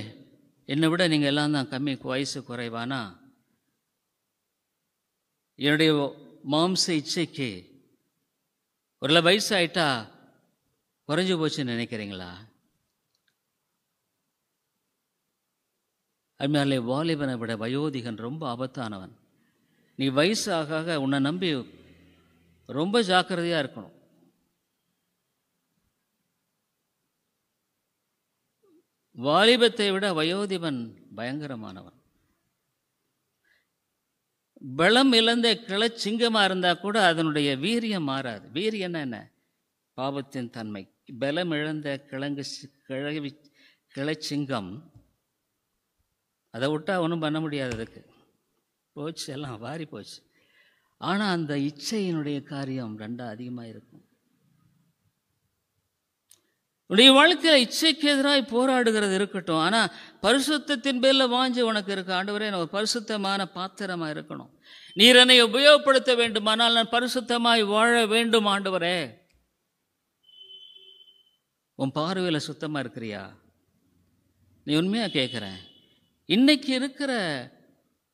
என்னை விட நீங்கள் எல்லாம் தான் கம்மி வயசு குறைவானா என்னுடைய மாம்ச இச்சைக்கு ஒரு வயசு ஆயிட்டா குறைஞ்சி போச்சுன்னு நினைக்கிறீங்களா? அதுமாதிரிலே வாலிபனை விட வயோதிகன் ரொம்ப ஆபத்தானவன். நீ வயசு ஆக உன்னை நம்பி ரொம்ப ஜாக்கிரதையாக இருக்கணும். வாலிபத்தை விட வயோதிபன் பயங்கரமானவன். பலம் இழந்த கிளச்சிங்கமாக இருந்தால் கூட அதனுடைய வீரியம் மாறாது. வீரியம்னா என்ன? பாவத்தின் தன்மை. பலம் இழந்த கிளச்சிங்கம் அதை விட்டால் ஒன்றும் பண்ண முடியாது, அதுக்கு போச்சு, எல்லாம் வாரி போச்சு. ஆனால் அந்த இச்சையினுடைய காரியம் ரெண்டா அதிகமாக இருக்கும். உடைய வாழ்க்கையில் இச்சைக்கு எதிராக போராடுகிறது இருக்கட்டும், ஆனால் பரிசுத்தத்தின் பேரில் வாஞ்சி உனக்கு இருக்கு. ஆண்டவரே, நான் ஒரு பரிசுத்தமான பாத்திரமாக இருக்கணும், நீர் என்னை உபயோகப்படுத்த வேண்டுமானால் நான் பரிசுத்தமாய் வாழ வேண்டும். ஆண்டவரே, உன் பார்வையில் சுத்தமாக இருக்கிறியா? நீ உண்மையாக கேட்குறேன். இன்னைக்கு இருக்கிற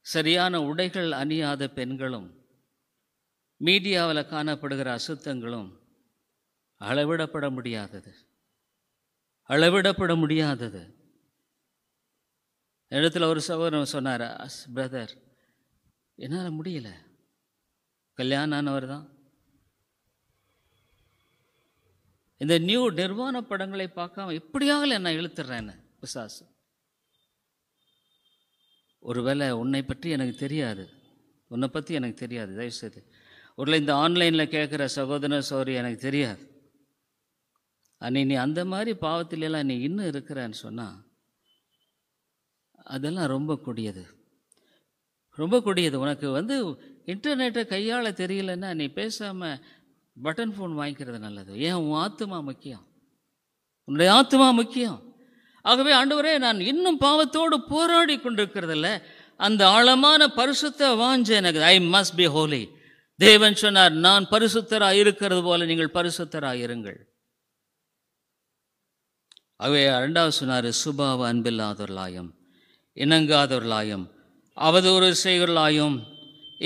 சரியான உடைகள் அணியாத பெண்களும் மீடியாவில் காணப்படுகிற அசுத்தங்களும் அளவிடப்பட முடியாதது, அளவிடப்பட முடியாதது. இடத்துல ஒரு சகோதரன் சொன்னார், பிரதர், என்னால் முடியல, கல்யாணம் ஆனவர் தான், இந்த நியூ நிர்வாண படங்களை பார்க்காம எப்படியாகல நான் இழுத்துறேன்னு பிசாசு. ஒருவேளை உன்னை பற்றி எனக்கு தெரியாது, உன்னை பற்றி எனக்கு தெரியாது, தயவுசெய்து ஒருவேளை இந்த ஆன்லைனில் கேட்குற சகோதர சௌரி எனக்கு தெரியாது, நீ அந்த மாதிரி பாவத்திலெல்லாம் நீ இன்னும் இருக்கிறன்னு சொன்னால் அதெல்லாம் ரொம்ப கொடியது, ரொம்ப கொடியது. உனக்கு இன்டர்நெட்டை கையாள தெரியலன்னா நீ பேசாமல் பட்டன் ஃபோன் வாங்கிக்கிறது நல்லது. ஏன்? உன் ஆத்துமா முக்கியம், உன்னுடைய ஆத்துமா முக்கியம். ஆகவே ஆண்டவரே, நான் இன்னும் பாவத்தோடு போராடி கொண்டிருக்கிறதில்ல, அந்த ஆழமான பரிசுத்த வாஞ்சை எனக்கு. I must be Holi. தேவன் சொன்னார், நான் பரிசுத்தராக இருக்கிறது போல நீங்கள் பரிசுத்தராக இருங்கள். ஆகவே ரெண்டாவது சொன்னார், சுபாவ அன்பில்லாதவர்களாயும் இணங்காதவர்களாயும் அவதூறு செய்கிறவர்களாயும்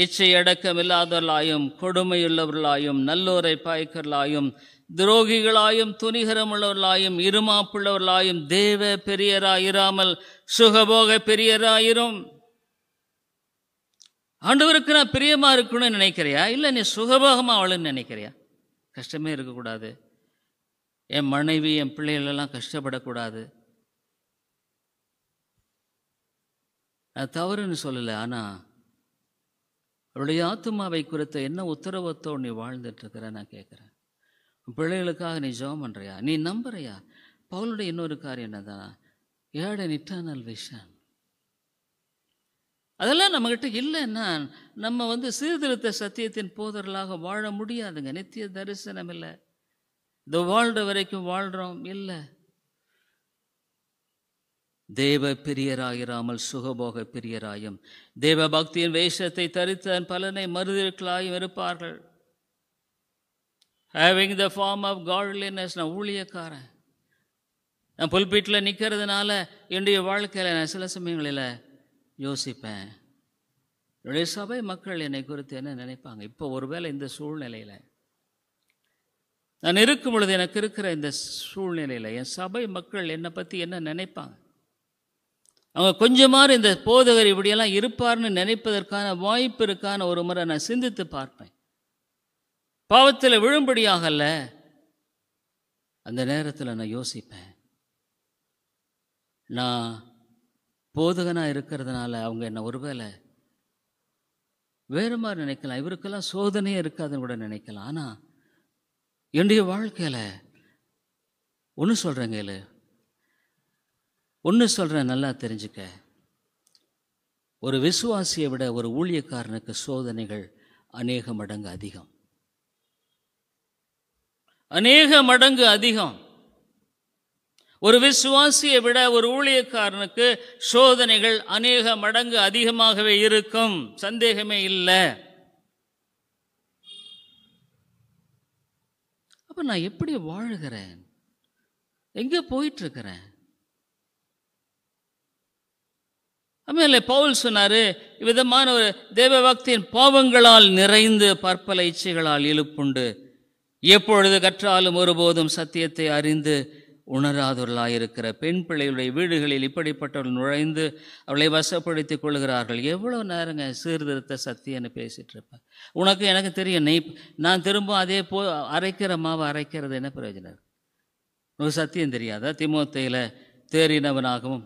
இச்சை அடக்கம் இல்லாதவர்களாயும் கொடுமையுள்ளவர்களாயும் நல்லோரை பாய்க்கிறவர்களாயும் துரோகிகளாயும் துணிகரமுள்ளவர்களாயும் இருமாப்புள்ளவர்களாயும் தேவ பெரியராயிராமல் சுகபோக பெரியராயிரும். ஆண்டவருக்கு நான் பிரியமா இருக்கணும்னு நினைக்கிறியா? இல்லை நீ சுகபோகமாக அவளுன்னு நினைக்கிறியா? கஷ்டமே இருக்கக்கூடாது, என் மனைவி என் பிள்ளைகளெல்லாம் கஷ்டப்படக்கூடாது. நான் தவறுன்னு சொல்லலை, ஆனால் அவருடைய ஆத்துமாவை குறித்த என்ன உத்தரவத்தோடு நீ வாழ்ந்துட்டு இருக்கிற நான் கேட்குறேன். பிள்ளைகளுக்காக நீ ஜெபம் பண்ணுறியா? நீ நம்புறியா? பவுலுடைய இன்னொரு காரியம் என்னதான், ஏட் அன் இட்டர்னல் விஷன். அதெல்லாம் நம்மகிட்ட இல்லைன்னா நம்ம சீர்திருத்த சத்தியத்தின் போதர்களாக வாழ முடியாதுங்க. நித்திய தரிசனம் இல்லை, இந்த வாழ்ற வரைக்கும் வாழ்கிறோம் இல்லை. தேவ பிரியராயிராமல் சுகபோக பிரியராயும் தேவ பக்தியின் வேஷத்தை தரித்த பலனை மறுதலாயும் இருப்பார்கள். Having the form of godliness. நான் ஊழியக்காரன், நான் புல்பீட்டில் நிற்கிறதுனால என்னுடைய வாழ்க்கையில் நான் சில சமயங்களில் யோசிப்பேன், என்னுடைய சபை மக்கள் என்னை குறித்து என்ன நினைப்பாங்க? இப்போ ஒருவேளை இந்த சூழ்நிலையில் நான் இருக்கும் பொழுது, எனக்கு இருக்கிற இந்த சூழ்நிலையில் என் சபை மக்கள் என்னை பற்றி என்ன நினைப்பாங்க? அவங்க கொஞ்சமாறு இந்த போதகர் இப்படியெல்லாம் இருப்பார்னு நினைப்பதற்கான வாய்ப்பு இருக்கான ஒரு முறை நான் சிந்தித்து பார்ப்பேன். பாவத்தில் விழும்படியாக அல்ல, அந்த நேரத்தில் நான் யோசிப்பேன், நான் போதகனாக இருக்கிறதுனால அவங்க என்ன ஒருவேளை வேறு மாதிரி நினைக்கலாம், இவருக்கெல்லாம் சோதனையே இருக்காதுன்னு கூட நினைக்கலாம். ஆனால் என்னுடைய வாழ்க்கையில் ஒன்று சொல்கிறேங்க, இல்லை ஒன்று சொல்கிறேன், நல்லா தெரிஞ்சுக்க. ஒரு விசுவாசியை விட ஒரு ஊழியக்காரனுக்கு சோதனைகள் அநேக மடங்கு அதிகம், அநேக மடங்கு அதிகம். ஒரு விசுவாசியை விட ஒரு ஊழியக்காரனுக்கு சோதனைகள் அநேக மடங்கு அதிகமாகவே இருக்கும், சந்தேகமே இல்லை. அப்போ நான் எப்படி வாழுகிறேன்? எங்கே போயிட்டுருக்கிறேன்? ஆಮೇಲೆ பவுல் சொன்னார், விதமான ஒரு தேவ பக்தியின் பாவங்களால் நிறைந்து பற்பல இச்சைகளால் இழுப்புண்டு எப்பொழுது கற்றாலும் ஒருபோதும் சத்தியத்தை அறிந்து உணராதவர்களாயிருக்கிற பெண் பிள்ளைகளுடைய வீடுகளில் இப்படிப்பட்டவர்கள் நுழைந்து அவளை வசப்படுத்திக் கொள்கிறார்கள். எவ்வளோ நேரங்க சீர்திருத்த சத்தியன்னு பேசிகிட்டு இருப்பேன். உனக்கு எனக்கு தெரியும், நான் திரும்ப அதே அரைக்கிற மாவை அரைக்கிறது என்ன பிரயோஜனம்? உனக்கு சத்தியம் தெரியாதா? தேறினவனாகவும்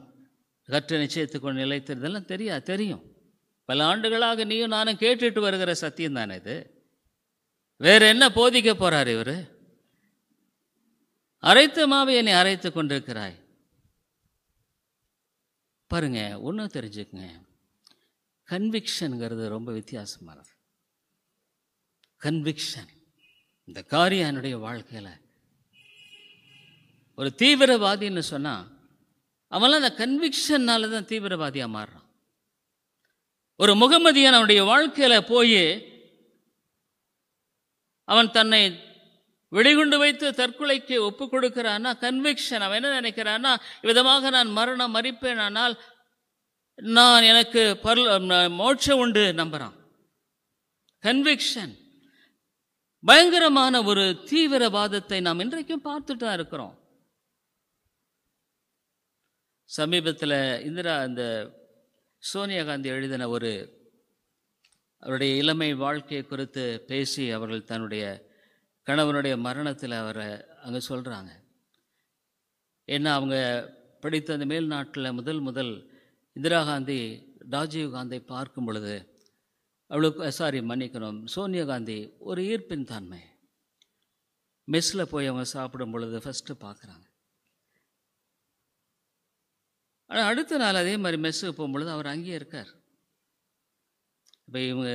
கற்று நிச்சயத்துக்கு நிலைத்திருந்தெல்லாம் தெரியும். பல ஆண்டுகளாக நீயும் நானும் கேட்டுட்டு வருகிற சத்தியம் தானே இது. வேற என்ன போதிக்க போறார் இவர்? அரைத்த மாவை என்னை அரைத்து கொண்டிருக்கிறாய். பாருங்க, ஒன்றும் தெரிஞ்சுக்குங்க, கன்விக்ஷனுங்கிறது ரொம்ப வித்தியாசமானது. கன்விக்ஷன் இந்த காரியம் என்னுடைய வாழ்க்கையில் ஒரு தீவிரவாதின்னு சொன்னால் அவன்லாம் அந்த கன்விக்ஷன்னால தான் தீவிரவாதியாக மாறுறான். ஒரு முகமதியன் அவனுடைய வாழ்க்கையில் போய் அவன் தன்னை வெடிகுண்டு வைத்து தற்கொலைக்கு ஒப்பு கொடுக்கிறான்னா கன்விக்ஷன். அவன் என்ன நினைக்கிறான்னா, விதமாக நான் மரணம் மறிப்பேன், ஆனால் நான் எனக்கு மோட்சம் உண்டு நம்புறான். கன்விக்ஷன் பயங்கரமான ஒரு தீவிரவாதத்தை நாம் இன்றைக்கும் பார்த்துட்டு தான் இருக்கிறோம். சமீபத்தில் இந்த சோனியா காந்தி எழுதின அவருடைய இளமை வாழ்க்கையை குறித்து பேசி அவர்கள் தன்னுடைய கணவனுடைய மரணத்தில் அவரை அங்கே சொல்கிறாங்க. ஏன்னா அவங்க படித்த அந்த மேல் நாட்டில் முதல் இந்திரா காந்தி ராஜீவ் காந்தி பார்க்கும் பொழுது சோனியா காந்தி ஒரு ஈர்ப்பின் தன்மை. மெஸ்ஸில் போய் அவங்க சாப்பிடும் பொழுது ஃபஸ்ட்டு பார்க்குறாங்க. ஆனால் அடுத்த நாள் அதே மாதிரி மெஸ்ஸுக்கு போகும்பொழுது அவர் அங்கேயே இருக்கார். இப்போ இவங்க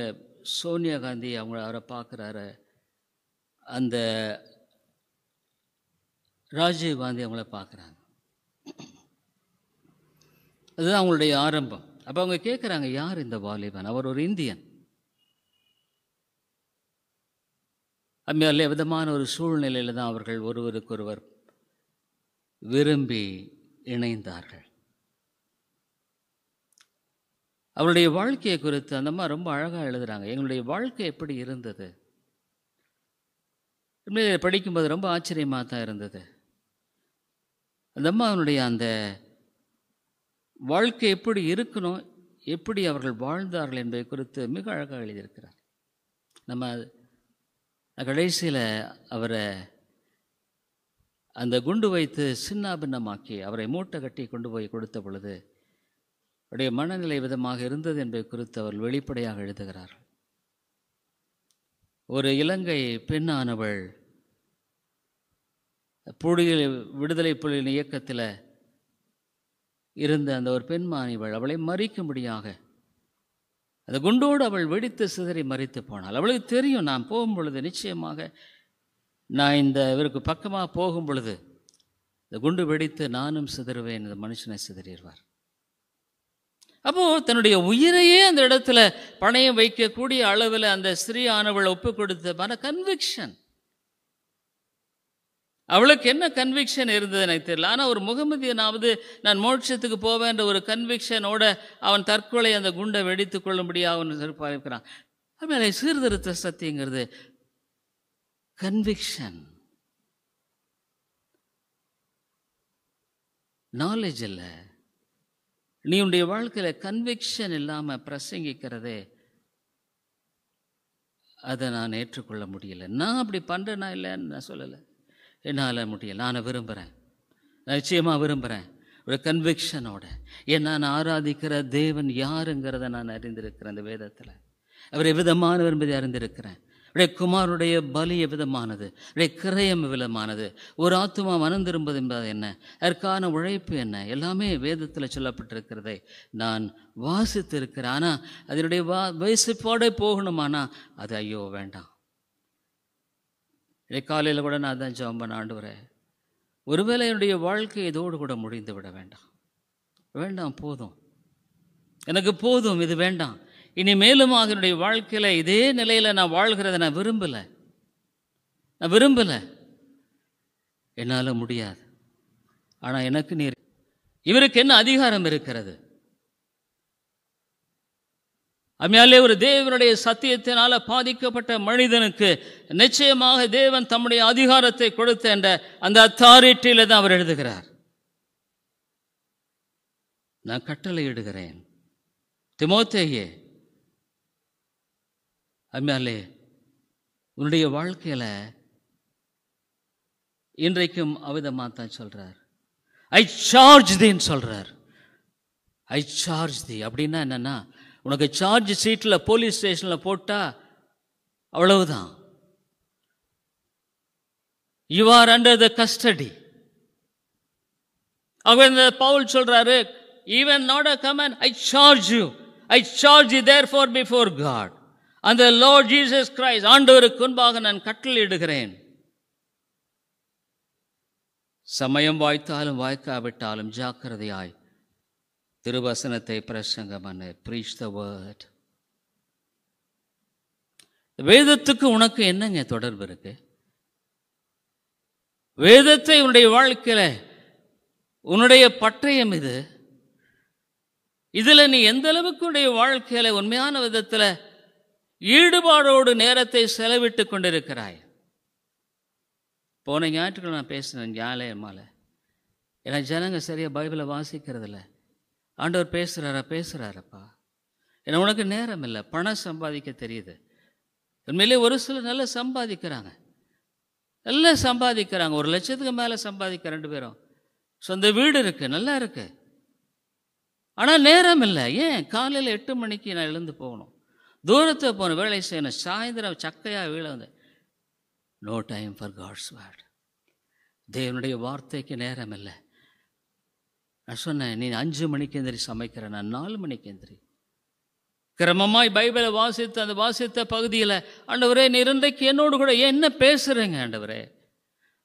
சோனியா காந்தி அவரை பார்க்குறாரு, அந்த ராஜீவ் காந்தி அவங்கள பார்க்குறாங்க. அதுதான் அவங்களுடைய ஆரம்பம். அப்போ அவங்க கேட்குறாங்க, யார் இந்த வாலிபன்? அவர் ஒரு இந்தியன். அம்மையாலே விதமான ஒரு சூழ்நிலையில் தான் அவர்கள் ஒருவருக்கொருவர் விரும்பி இணைந்தார்கள். அவருடைய வாழ்க்கையை குறித்து அந்த அம்மா ரொம்ப அழகாக எழுதுகிறாங்க. எங்களுடைய வாழ்க்கை எப்படி இருந்தது படிக்கும்போது ரொம்ப ஆச்சரியமாக தான் இருந்தது. அந்த அம்மா அவனுடைய அந்த வாழ்க்கை எப்படி இருக்கணும், எப்படி அவர்கள் வாழ்ந்தார்கள் என்பதை குறித்து மிக அழகாக எழுதியிருக்கிறார். நம்ம கடைசியில் அவரை அந்த குண்டு வைத்து சின்னாபின்னமாக்கி அவரை மூட்டை கட்டி கொண்டு போய் கொடுத்த பொழுது அவருடைய மனநிலை விதமாக இருந்தது என்பதை குறித்து அவர் வெளிப்படையாக எழுதுகிறார். ஒரு இலங்கை பெண்ணானவள் விடுதலை புலிகளின் இயக்கத்தில் இருந்த அந்த ஒரு பெண்மானிவள், அவளை மறிக்கும்படியாக அந்த குண்டோடு அவள் வெடித்து சிதறி மறித்து போனாள். அவளுக்கு தெரியும், நான் போகும் பொழுது நிச்சயமாக நான் இவருக்கு பக்கமாக போகும் பொழுது இந்த குண்டு வெடித்து நானும் சிதறுவேன், இந்த மனுஷனை சிதறிடுவார். அப்போது தன்னுடைய உயிரையே அந்த இடத்துல பணையம் வைக்கக்கூடிய அளவில் அந்த ஸ்திரீயானவள் ஒப்பு கொடுத்த கன்விக்ஷன். அவளுக்கு என்ன கன்விக்ஷன் இருந்தது எனக்கு தெரியல. ஆனால் ஒரு முகமதியனாவது நான் மோட்சத்துக்கு போவேன்ற ஒரு கன்விக்ஷனோட அவன் தற்கொலை அந்த குண்டை வெடித்து கொள்ளும்படியாக அவன் பார்க்கிறான். அதுமாதிரி சீர்திருத்த சத்தியங்கிறது கன்விக்ஷன், நாலேஜ் இல்லை. நீ உன்னுடைய வாழ்க்கையில் கன்விக்ஷன் இல்லாமல் பிரசங்கிக்கிறதே அதை நான் ஏற்றுக்கொள்ள முடியலை. நான் அப்படி பண்ணுறேன்னா இல்லைன்னு நான் சொல்லலை, என்னால் முடியலை. நான் விரும்புகிறேன், நிச்சயமாக விரும்புகிறேன் ஒரு கன்விக்ஷனோட. ஏன்னா நான் ஆராதிக்கிற தேவன் யாருங்கிறத நான் அறிந்திருக்கிறேன். அந்த வேதத்தில் அவர் எவ்விதமானவர் என்பதை அறிந்திருக்கிறேன். அவருடைய குமாரனுடைய பலி எவ்விதமானது, அவருடைய கிரயம் எவ்விதமானது, ஒரு ஆத்துமா மனம் திரும்புவது என்பது என்ன, அதற்கான உழைப்பு என்ன, எல்லாமே வேதத்தில் சொல்லப்பட்டிருக்கிறதை நான் வாசித்திருக்கிறேன். ஆனால் அதனுடைய வயசுப்பாடே போகணுமானா அது ஐயோ வேண்டாம். காலையில் கூட நான் தான் ஜெபம் பண்ண, ஆண்டவரே ஒருவேளை என்னுடைய வாழ்க்கை இதோடு கூட முடிந்து விட வேண்டாம், வேண்டாம், போதும், எனக்கு போதும், இது வேண்டாம். இனி மேலும் என்னுடைய வாழ்க்கையில் இதே நிலையில் நான் வாழ்கிறத நான் விரும்பலை, என்னால் முடியாது. ஆனால் எனக்கு நீர், இவருக்கு என்ன அதிகாரம் இருக்கிறது? அம்மையாலே ஒரு தேவனுடைய சத்தியத்தினால பாதிக்கப்பட்ட மனிதனுக்கு நிச்சயமாக தேவன் தம்முடைய அதிகாரத்தை கொடுத்த என்ற அந்த அத்தாரிட்டியில தான் அவர் எழுதுகிறார். நான் கட்டளையிடுகிறேன் தீமோத்தேயே, அம்மையாலே உன்னுடைய வாழ்க்கையில் இன்றைக்கும் அவிதமாக தான் சொல்கிறார். ஐ சார்ஜ் தீன்னு சொல்றார். ஐ சார்ஜ் தி அப்படின்னா என்னன்னா, உனக்கு சார்ஜ் சீட்டில் போலீஸ் ஸ்டேஷனில் போட்டா அவ்வளவுதான். You are under the custody. அவங்க பவுல் சொல்றாரு, even not a command, I charge you, I charge you therefore before God, அந்த லார்ட் ஜீசஸ் கிரைஸ்ட், ஆண்டவருக்கு முன்பாக நான் கட்டளையிடுகிறேன். சமயம் வாய்த்தாலும் வாய்க்காவிட்டாலும் ஜாக்கிரதையாய் திருவசனத்தை பிரசங்கம் பண்ணு. Breach the word. வேதத்துக்கு உனக்கு என்னங்க தொடர்பு இருக்கு? வேதத்தை உன்னுடைய வாழ்க்கையில உன்னுடைய பட்டயம் இது. இதுல நீ எந்த அளவுக்கு உன்னுடைய வாழ்க்கையில உண்மையான விதத்தில் ஈடுபாடோடு நேரத்தை செலவிட்டு கொண்டிருக்கிறாய். போன ஞாயிற்றுக்கிழமை நான் பேசினேன் ஞாயிறு. ஏன்னா ஜனங்க சரியா பைபிளை வாசிக்கிறதில்ல. ஆண்டவர் பேசுறாரப்பா, ஏன்னா உனக்கு நேரம் இல்லை. பணம் சம்பாதிக்க தெரியுது. உண்மையிலே ஒரு சிலர் நல்லா சம்பாதிக்கிறாங்க, நல்லா சம்பாதிக்கிறாங்க. 1 லட்சத்துக்கு மேலே சம்பாதிக்க 2 பேரும். சொந்த வீடு இருக்கு, நல்லா இருக்கு. ஆனால் நேரம் இல்லை. ஏன்? காலையில் 8 மணிக்கு நான் எழுந்து போகணும், தூரத்தை போகணும், வேலை செய்யணும், சாயந்தரம் சக்கையாக வீழ வந்து. No time for God's word. தேவனுடைய வார்த்தைக்கு நேரம் இல்லை. நான் சொன்னேன், நீ 5 மணிக்கு எந்திரி சமைக்கிற, நான் 4 மணிக்கு எந்திரி. கிரமமாய் பைபிளை வாசித்து அந்த வாசித்த பகுதியில், ஆண்டவரே நீர் இன்றைக்கு என்னோடு கூட என்ன பேசுகிறேங்க ஆண்டவரே,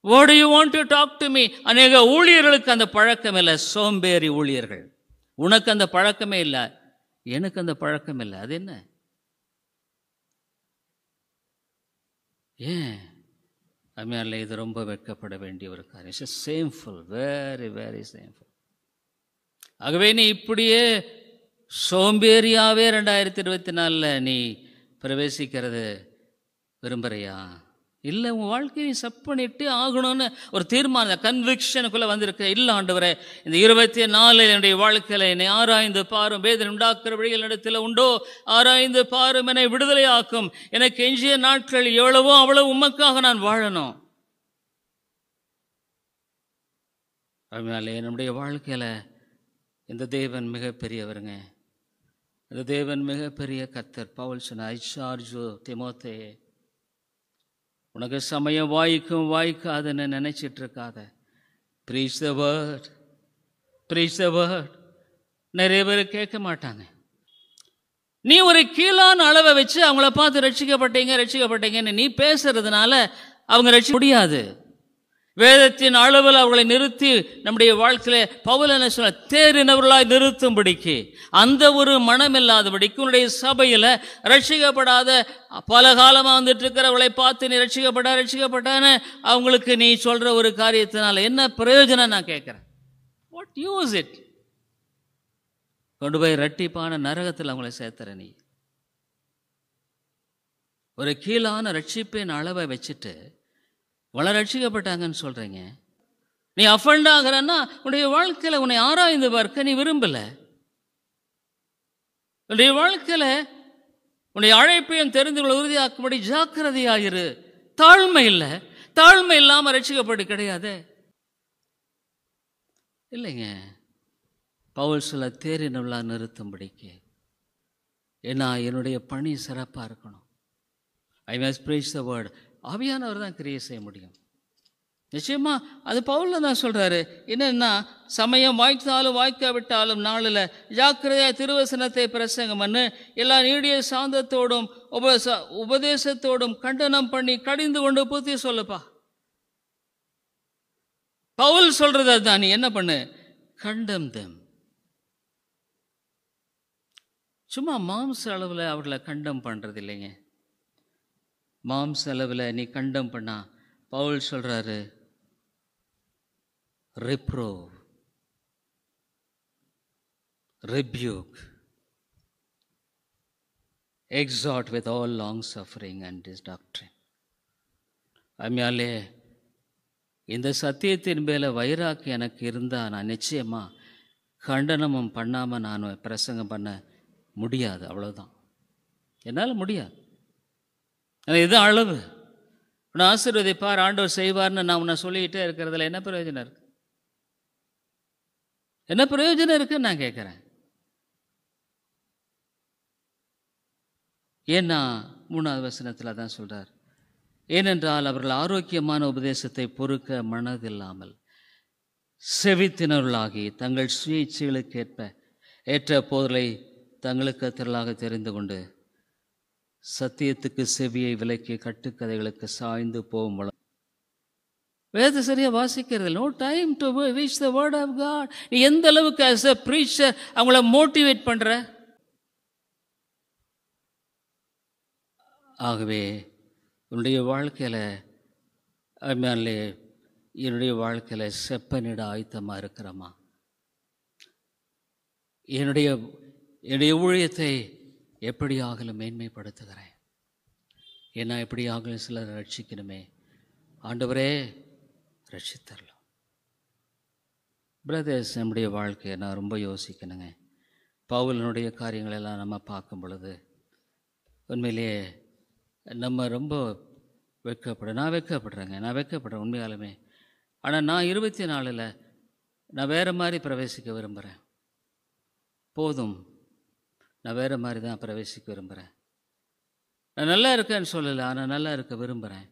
what do you want to talk to me. அநேக ஊழியர்களுக்கு அந்த பழக்கம் இல்லை, சோம்பேறி ஊழியர்கள். உனக்கு அந்த பழக்கமே இல்லை, எனக்கு அந்த பழக்கம் இல்லை. அது என்ன? ஏன்? அம்மையாரில் இது ரொம்ப வெட்கப்பட வேண்டிய ஒரு காரியம். It's shameful, very very shameful. ஆகவே நீ இப்படியே சோம்பேறியாவே 2024 நீ பிரவேசிக்கிறது விரும்புறியா? இல்லை, உன் வாழ்க்கையை நீ செட் பண்ணிட்டு ஆகணும்னு ஒரு தீர்மானம், கன்விக்ஷனுக்குள்ளே வந்திருக்க. இல்லை ஆண்டவரே, இந்த 24 என்னுடைய வாழ்க்கையில் என்னை ஆராய்ந்து பாரும். வேதனை உண்டாக்குற வழிகள் இடத்துல உண்டோ ஆராய்ந்து பாரும், என்னை விடுதலையாக்கும். எனக்கு எஞ்சிய நாட்கள் எவ்வளவோ அவ்வளவு உமக்காக நான் வாழணும். அதனால என்னுடைய வாழ்க்கையில் இந்த தேவன் மிகப்பெரியவருங்க. இந்த தேவன் மிகப்பெரிய கர்த்தர். பவுல் சொன்ன, ஐ சார்ஜ் யூ திமோத்தேயே, உனக்கு சமயம் வாய்க்கும் வாய்க்காதுன்னு நினைச்சிட்டு இருக்காத. Preach the word, preach the word. நிறைய பேர் கேட்க மாட்டாங்க. நீ ஒரு கீழான அளவை வச்சு அவங்கள பார்த்து ரட்சிக்கப்பட்டீங்கன்னு நீ பேசுறதுனால அவங்க ரட்சிக்க முடியாது. வேதத்தின் அளவில் அவர்களை நிறுத்தி நம்முடைய வாழ்க்கையில பவுல் என்ன சொல்ல, தேறினவர்களாய் நிறுத்தும்படிக்கு, அந்த ஒரு மனம் இல்லாதபடிக்கு உன்னுடைய சபையில் ரட்சிக்கப்படாத பல காலமாக வந்துட்டு இருக்கிறவர்களை பார்த்து நீ ரட்சிக்கப்பட்டான்னு அவங்களுக்கு நீ சொல்ற ஒரு காரியத்தினால என்ன பிரயோஜனம் நான் கேட்குறேன். What use it? கொண்டு போய் இரட்டிப்பான நரகத்தில் அவங்களை சேர்த்துற. நீ ஒரு கீழான ரட்சிப்பின் அளவை வச்சுட்டு வள ரட்சிக்கப்பட்டாங்கன்னு சொல்றீங்க. நீ அஃபண்ட் ஆகிறன்னா உன்னுடைய வாழ்க்கையில் உன்னை ஆராய்ந்து பார்க்க நீ விரும்பல. உன்னுடைய வாழ்க்கையில் உன்னுடைய அழைப்பையும் தெரிந்து கொள்ள உறுதியாக்கும்படி ஜாக்கிரதையாயிரு. தாழ்மை இல்லை, தாழ்மை இல்லாமல் ரட்சிக்கப்பட்டு கிடையாது. இல்லைங்க, பவுல் சொல்ல தேறினவளா நிறுத்தும்படிக்கு. ஏன்னா என்னுடைய பணி சிறப்பாக இருக்கணும். I must breach the word. ஆவியானவர் தான் கிரியை செய்ய முடியும். நிச்சயமா அது பவுல்ல தான் சொல்றாரு. என்னன்னா, சமயம் வாய்த்தாலும் வாய்க்காவிட்டாலும் நாளில் ஜாக்கிரதையா திருவசனத்தை பிரசங்கம் பண்ணு, எல்லா நீடிய சாந்தத்தோடும் உபதேசத்தோடும் கண்டனம் பண்ணி கடிந்து கொண்டு புத்தி சொல்லுப்பா. பவுல் சொல்றது அதுதான். நீ என்ன பண்ணு? கண்டம் them. சும்மா மாம்ச அளவில் அவர்களை கண்டம் பண்றது இல்லைங்க. மாம்ச அளவில் நீ கண்டம் பண்ணா பவுல் சொல்றாரு, reprove, rebuke, exhort with all long suffering and this doctrine. அம்மையாலே, இந்த சத்தியத்தின் மேல வைராக்கி எனக்கு இருந்தா நான் நிச்சயமா கண்டனமும் பண்ணாம நான் பிரசங்கம் பண்ண முடியாது. அவ்வளவுதான், என்னால் முடியாது. இது அளவு. உன்னை ஆசீர்வதிப்பார், ஆண்டவர் செய்வார்னு நான் உன்னை சொல்லிக்கிட்டே இருக்கிறதுல என்ன பிரயோஜனம் இருக்கு? என்ன பிரயோஜனம் இருக்குன்னு நான் கேட்குறேன். ஏன்னா 3வது வசனத்தில் தான் சொல்கிறார், ஏனென்றால் அவர்கள் ஆரோக்கியமான உபதேசத்தை பொறுக்க மனதில்லாமல் செவித்தினர்களாகி தங்கள் சுய இச்சைகளுக்கேற்ப ஏற்ற போதலை தங்களுக்கு திரளாக தெரிந்து கொண்டு சத்தியத்துக்கு செவியை விலக்கி கட்டுக்கதைகளுக்கு சாய்ந்து போகும் வளம். வேத சரியாக வாசிக்கிறது. No time to reach the word of God. நீ எந்த அளவுக்கு ஆஸ் எ ப்ரீச்சர் அவங்கள மோட்டிவேட் பண்ணுற? ஆகவே உன்னுடைய வாழ்க்கையில் அம்மாலே என்னுடைய வாழ்க்கையில் செப்பனிட ஆயத்தமாக இருக்கிறோமா? என்னுடைய ஊழியத்தை எப்படி ஆகலும் மேன்மைப்படுத்துகிறேன். ஏன்னா எப்படி ஆகலும் சிலர் ரட்சிக்கணுமே. ஆண்டவரே ரட்சித்தரலாம். பிரதர்ஸ், நம்முடைய வாழ்க்கையை நான் ரொம்ப யோசிக்கணுங்க. பவுலினுடைய காரியங்களெல்லாம் நம்ம பார்க்கும் பொழுது உண்மையிலேயே நம்ம ரொம்ப நான் வெட்கப்படுறேன் உண்மையாலுமே. ஆனால் நான் 24 நான் வேறு மாதிரி பிரவேசிக்க விரும்புகிறேன். போதும், நான் வேறு மாதிரி தான் பிரவேசிக்க விரும்புகிறேன். நான் நல்லா இருக்கேன்னு சொல்லலை, ஆனால் நல்லா இருக்க விரும்புகிறேன்.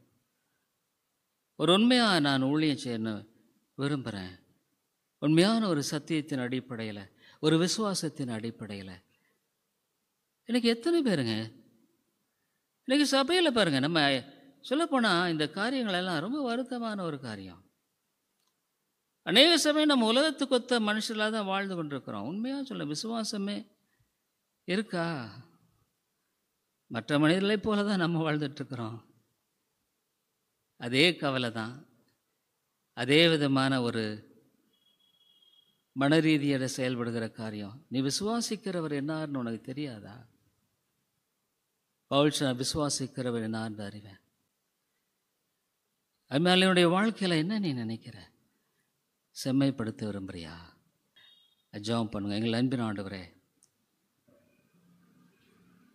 ஒரு உண்மையாக நான் ஊழியம் செய்யணும் விரும்புகிறேன். உண்மையான ஒரு சத்தியத்தின் அடிப்படையில், ஒரு விசுவாசத்தின் அடிப்படையில். எனக்கு எத்தனை பேருங்க இன்றைக்கி சபையில் பாருங்கள், நம்ம சொல்லப்போனால் இந்த காரியங்களெல்லாம் ரொம்ப வருத்தமான ஒரு காரியம். அநேக சமயம் நம்ம உலகத்துக்கு ஒத்த மனுஷர்களாக தான் வாழ்ந்து கொண்டிருக்கிறோம். உண்மையாக சொல்ல விசுவாசமே இருக்கா? மற்ற மனிதர்களைப் போல தான் நம்ம வாழ்ந்துட்டுருக்குறோம். அதே கவலை தான், அதே விதமான ஒரு மனரீதியோட செயல்படுகிற காரியம். நீ விசுவாசிக்கிறவர் என்னார்னு உனக்கு தெரியாதா? பவுல் நான் விசுவாசிக்கிறவர் என்னார்னு அறிவேன். அதனால என்னுடைய வாழ்க்கையில் என்ன நீ நினைக்கிற? செம்மைப்படுத்த விரும்புறியா? ஜெபம் பண்ணுங்க. எங்கள் அன்பின் ஆண்டவரே,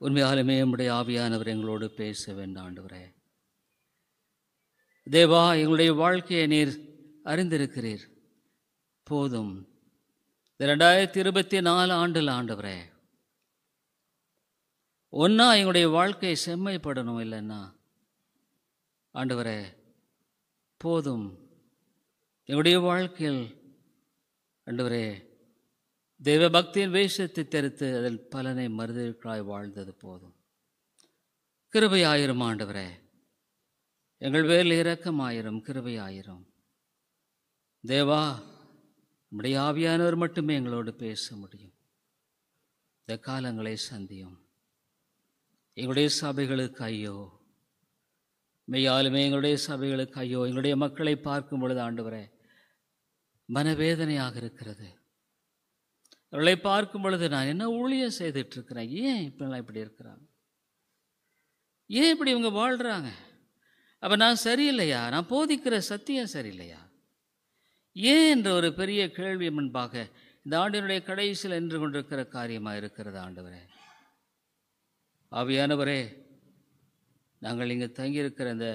உண்மையாலுமே நம்முடைய ஆவியானவர் எங்களோடு பேச வேண்டும். ஆண்டவரே தேவா, எங்களுடைய வாழ்க்கையை நீர் அறிந்திருக்கிறீர். போதும், 2024 ஆண்டில் ஆண்டவரே ஒன்றா எங்களுடைய வாழ்க்கை செம்மைப்படணும். இல்லைன்னா ஆண்டவரே போதும், எங்களுடைய வாழ்க்கையில் ஆண்டவரே தெய்வ பக்தியின் வேஷத்தை தெரித்து அதில் பலனை மறுதற்காய் வாழ்ந்தது போதும். கிருபையாயிரும் ஆண்டவரே, எங்கள் வேல் இரக்கமாயிரும், கிருபையாயிரும். தேவா, நம்முடைய ஆவியானவர் மட்டுமே எங்களோடு பேச முடியும். இந்த காலங்களை சந்தியும். எங்களுடைய சபைகளுக்கு ஐயோ, மெய்யாலுமே எங்களுடைய சபைகளுக்கு ஐயோ. எங்களுடைய மக்களை பார்க்கும் பொழுது ஆண்டவரே மனவேதனையாக இருக்கிறது. அவர்களை பார்க்கும் பொழுது நான் என்ன ஊழியம் செய்துட்ருக்கிறேன், ஏன் இப்படிலாம் இப்படி இருக்கிறாங்க, ஏன் இப்படி இவங்க வாழ்கிறாங்க? அப்போ நான் சரியில்லையா? நான் போதிக்கிற சத்தியம் சரியில்லையா? ஏன் என்ற ஒரு பெரிய கேள்வி முன்பாக இந்த ஆண்டினுடைய கடைசியில் நின்று கொண்டிருக்கிற காரியமாக இருக்கிறது. ஆண்டவரே ஆவியானவரே, நாங்கள் இங்கே தங்கியிருக்கிற இந்த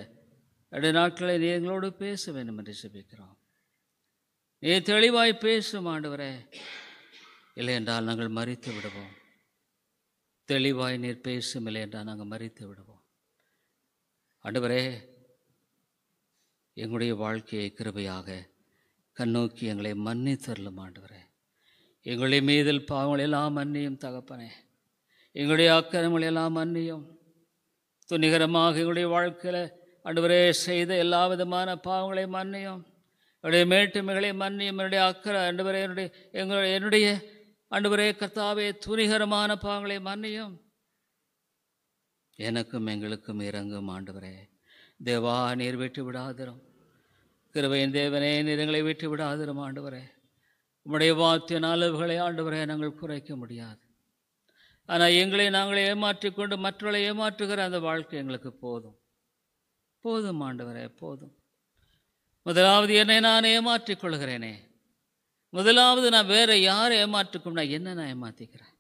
2 நாட்களை நீ எங்களோடு பேச வேண்டும் என்று ஜெபிக்கிறோம். நீ தெளிவாய் பேசும் ஆண்டவரே, இல்லை என்றால் நாங்கள் மரித்து விடுவோம். தெளிவாய் நீர் பேசும், இல்லை என்றால் நாங்கள் மரித்து விடுவோம். ஆண்டவரே, எங்களுடைய வாழ்க்கையை கிருபையாக கண்ணோக்கி எங்களை மன்னித்தருளும். ஆண்டவரே, எங்களுடைய மீதில் பாவங்களெல்லாம் மன்னியும் தகப்பனே. எங்களுடைய அக்கிரமங்களெல்லாம் மன்னியும். துணிகரமாக எங்களுடைய வாழ்க்கையில் ஆண்டவரே செய்த எல்லா விதமான பாவங்களை மன்னியும். என்னுடைய மேட்டுமைகளை மன்னியும். என்னுடைய ஆண்டவரே என்னுடைய ஆண்டவரே கர்த்தாவே துணிகரமான பாவங்களை மன்னியும். எனக்கும் எங்களுக்கும் இறங்கும் ஆண்டவரே. தேவா, நீர் விட்டு விடாதிரும். கிருபையின் தேவனே, நீர் எங்களை விட்டு விடாதிரும் ஆண்டவரே. உம்முடைய வார்த்தையின் அளவுகளை ஆண்டவரே நாங்கள் குறைக்க முடியாது. ஆனால் எங்களை நாங்கள் ஏமாற்றிக்கொண்டு மற்றவர்களை ஏமாற்றுகிற அந்த வாழ்க்கை எங்களுக்கு போதும். போதும் ஆண்டவரே, போதும். முதலாவது என்னை நான் ஏமாற்றிக் கொள்கிறேனே, முதலாவது நான் வேற யாரை ஏமாற்றிக்கொண்டா என்ன நான் ஏமாற்றிக்கிறேன்,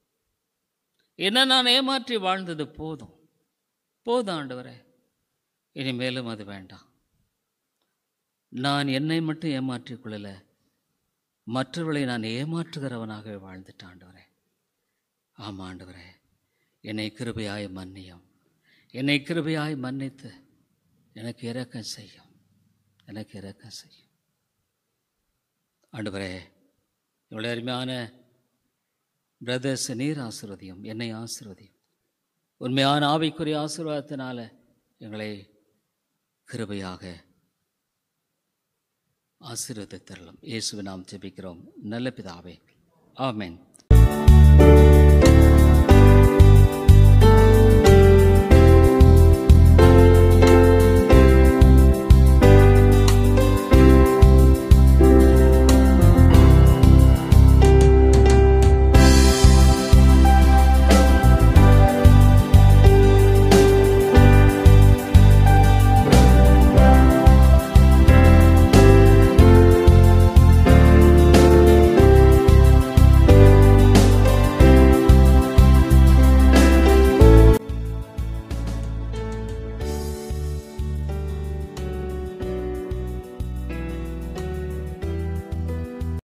என்ன நான் ஏமாற்றி வாழ்ந்தது போதும். போதும் ஆண்டவரே, இனிமேலும் அது வேண்டாம். நான் என்னை மட்டும் ஏமாற்றிக் கொள்ளலை, மற்றவர்களை நான் ஏமாற்றுகிறவனாகவே வாழ்ந்துட்டேன் ஆண்டவரே. ஆமாம் ஆண்டவரே, என்னை கிருபையாய் மன்னியும். என்னை கிருபையாய் மன்னித்து எனக்கு இரக்கம் செய்யும், எனக்கு இரக்கம் செய்யும் ஆண்டவரே. இவ்வளோ அருமையான பிரதர்ஸ் நீர் ஆசீர்வதியும், என்னை ஆசீர்வதியும். உண்மையான ஆவிக்குரிய ஆசீர்வாதத்தினால எங்களை கிருபையாக ஆசீர்வதித்தருளும். இயேசுவை நாம் ஜெபிக்கிறோம் நல்ல பிதாவே, ஆமென்.